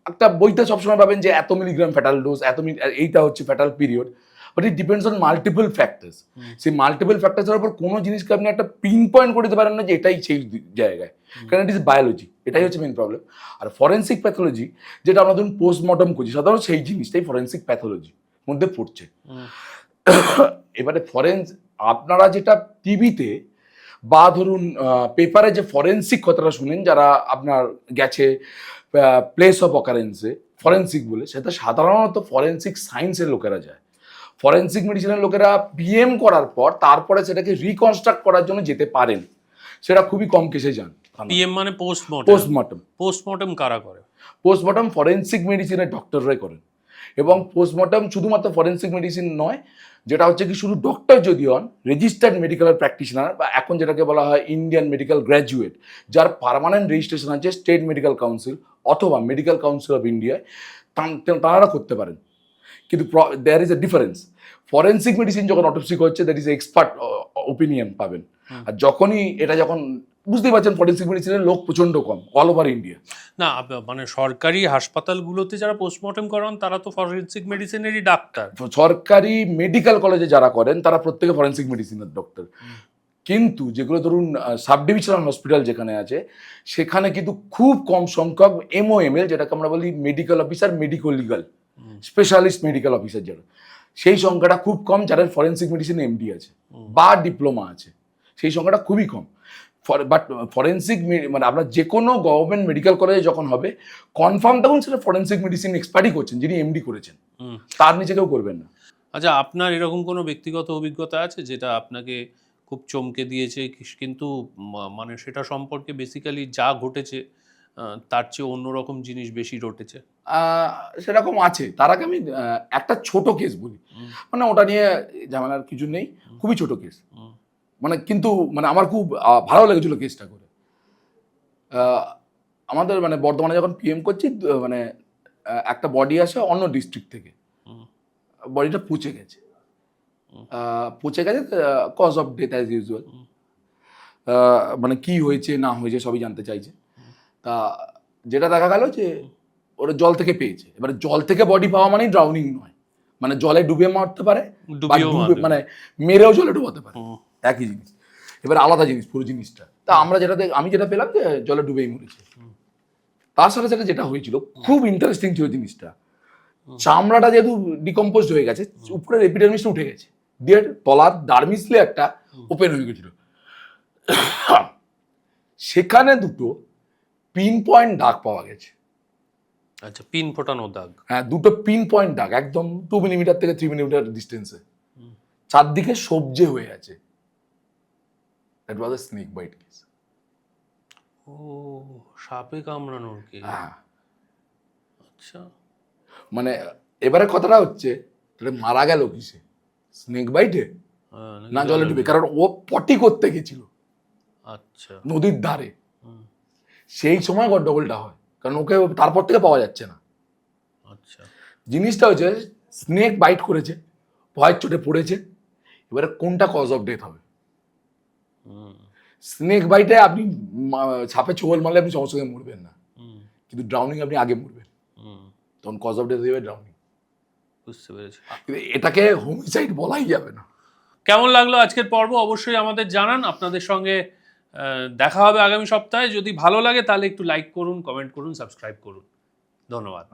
একটা বইতে সবসময় পাবেন যে এত মিলিগ্রাম ফ্যাটাল ডোজ, এইটা হচ্ছে fatal period. But it depends on multiple factors. সেই মাল্টিপল ফ্যাক্টরসের উপর কোনো জিনিসকে আপনি একটা পিন পয়েন্ট করে দিতে পারেন না যে এটাই সেই জায়গায়, কারণ ইট ইজ বায়োলজি। এটাই হচ্ছে মেন প্রবলেম। আর ফরেনসিক প্যাথোলজি, যেটা আমরা ধরুন পোস্টমর্টম করছি, সাধারণত সেই জিনিসটাই ফরেনসিক প্যাথোলজি মধ্যে পড়ছে। এবারে আপনারা যেটা টিভিতে বা ধরুন পেপারে যে ফরেনসিক কথাটা শুনেন, যারা আপনার গেছে প্লেস অফ অকারেন্সে ফরেনসিক বলে, সেটা সাধারণত ফরেনসিক সায়েন্সের লোকেরা যায়। ফরেনসিক মেডিসিনের লোকেরা পিএম করার পর তারপরে সেটাকে রিকনস্ট্রাক্ট করার জন্য যেতে পারেন, সেটা খুবই কম কেসে যান। পিএম মানে পোস্টমর্টম কারা করে? পোস্টমর্টম ফরেনসিক মেডিসিনের ডক্টররাই করেন। এবং পোস্টমর্টম শুধুমাত্র ফরেনসিক মেডিসিন নয়, যেটা হচ্ছে কি শুধু ডক্টর যদি হন, রেজিস্টার্ড মেডিকেল প্র্যাকটিশনার বা এখন যেটাকে বলা হয় ইন্ডিয়ান মেডিকেল গ্র্যাজুয়েট, যার পার্মানেন্ট রেজিস্ট্রেশন আছে স্টেট মেডিকেল কাউন্সিল অথবা মেডিকেল কাউন্সিল অফ ইন্ডিয়ায়, তারা করতে পারেন। কিন্তু there is a difference. Forensic medicine যখন অটোপসি করছে, দ্যাট ইজ এক্সপার্ট ওপিনিয়ন পাবেন। আর যখনই এটা যখন বুঝতেই পারছেন ফরেনসিক মেডিসিনের লোক প্রচন্ড কম অল ওভার ইন্ডিয়া। না মানে সরকারি হাসপাতালগুলোতে যারা পোস্টমর্টম করান তারা তো ফরেনসিক মেডিসিনেরই ডাক্তার। সরকারি মেডিকেল কলেজে যারা করেন তারা প্রত্যেকে ফরেনসিক মেডিসিনের ডক্টর। কিন্তু যেগুলো ধরুন সাব ডিভিশনাল হসপিটাল যেখানে আছে, সেখানে কিন্তু খুব কম সংখ্যক MOML, যেটাকে আমরা বলি medical officer, medico legal specialist medical officer, যারা সেই সংখ্যাটা খুব কম, যাদের ফরেনসিক মেডিসিন MD আছে বা ডিপ্লোমা আছে, সেই সংখ্যাটা খুবই কম। বাট ফরেনসিক মানে আপনার যে কোনো গভর্নমেন্ট মেডিকেল কলেজে যখন হবে, কনফার্ম তখন সেটা ফরেনসিক মেডিসিন এক্সপার্টই করছেন, যিনি MD করেছেন, তার নিচে কেউ করবেন না। আচ্ছা, আপনার এরকম কোনো ব্যক্তিগত অভিজ্ঞতা আছে যেটা আপনাকে খুব চমকে দিয়েছে, কিন্তু মানে সেটা সম্পর্কে বেসিক্যালি যা ঘটেছে তার চেয়ে অন্যরকম জিনিস বেশি ঘটেছে। সেরকম আছে। তার আগে আমি একটা ছোট কেস বলি, মানে ওটা নিয়ে ঝামেলার কিছু নেই, খুবই ছোট কেস, মানে কিন্তু মানে আমার খুব ভালো লেগেছিল কেসটা করে। আমাদের মানে বর্ধমানে যখন পিএম করছি, মানে একটা বডি আসে অন্য ডিস্ট্রিক্ট থেকে, বডিটা পচে গেছে, cause of death as usual. মানে কি হয়েছে না হয়েছে সবই জানতে চাইছে। তা যেটা দেখা গেল যে ওরা জল থেকে পেয়েছে। এবারে জল থেকে বডি পাওয়া মানেই ড্রাউনিং নয়, মানে জলে ডুবে মারতে পারে বা মানে মেরেও জলে ডুবাতে পারে, একই জিনিস। এবার আলাদা জিনিস পুরো জিনিসটা। তা আমি যেটা পেলাম যে জলে ডুবেই মরেছে। তার সাথে সাথে যেটা হয়েছিল খুব ইন্টারেস্টিং ছিল জিনিসটা, চামড়াটা যেহেতু ডিকম্পোজড হয়ে গেছে, উপরের এপিডার্মিসটা উঠে গেছে, দিয়ে তলার ডার্মিস লেয়ারটা ওপেন হয়ে গেছিল। সেখানে দুটো পিন পয়েন্ট দাগ পাওয়া গেছে। আচ্ছা, পিন ফোটানো দাগ। হ্যাঁ, দুটো পিন পয়েন্ট দাগ, একদম 2 মিলিমিটার থেকে 3 মিলিমিটার ডিস্টেন্সে, চারদিকে সবজে হয়ে আছে। That was a snake bite case. ও, সাপে কামড়ানোর কেস। হ্যাঁ, আচ্ছা, মানে এবারে কথাটা হচ্ছে তাহলে মারা গেল কিসে? স্নেক বাইটে না জলে ডুবে? কারণ ও পটি করতে গেছিল আচ্ছা নদীর ধারে, সেই সময় গন্ডগোলটা হয়, কারণ ওকে তারপর থেকে পাওয়া যাচ্ছে না। আচ্ছা, জিনিসটা হচ্ছে স্নেক বাইট করেছে, ভয়ের চোটে পড়েছে, এবারে কোনটা কজ অফ ডেথ হবে? স্নেক বাইটে আপনি সাপে ছোবল মারলে আপনি সঙ্গে সঙ্গে মরবেন না, কিন্তু ড্রাউনিং আপনি আগে মরবেন, তখন কজ অফ ডেথ হয়ে ড্রাউনিং। বুঝতে পেরেছি। কিন্তু এটাকে হোমিসাইড বলাই যাবে না। কেমন লাগলো আজকের পর্ব অবশ্যই আমাদের জানান। আপনাদের সঙ্গে দেখা হবে আগামী সপ্তাহে। যদি ভালো লাগে তাহলে একটু লাইক করুন, কমেন্ট করুন, সাবস্ক্রাইব করুন। ধন্যবাদ।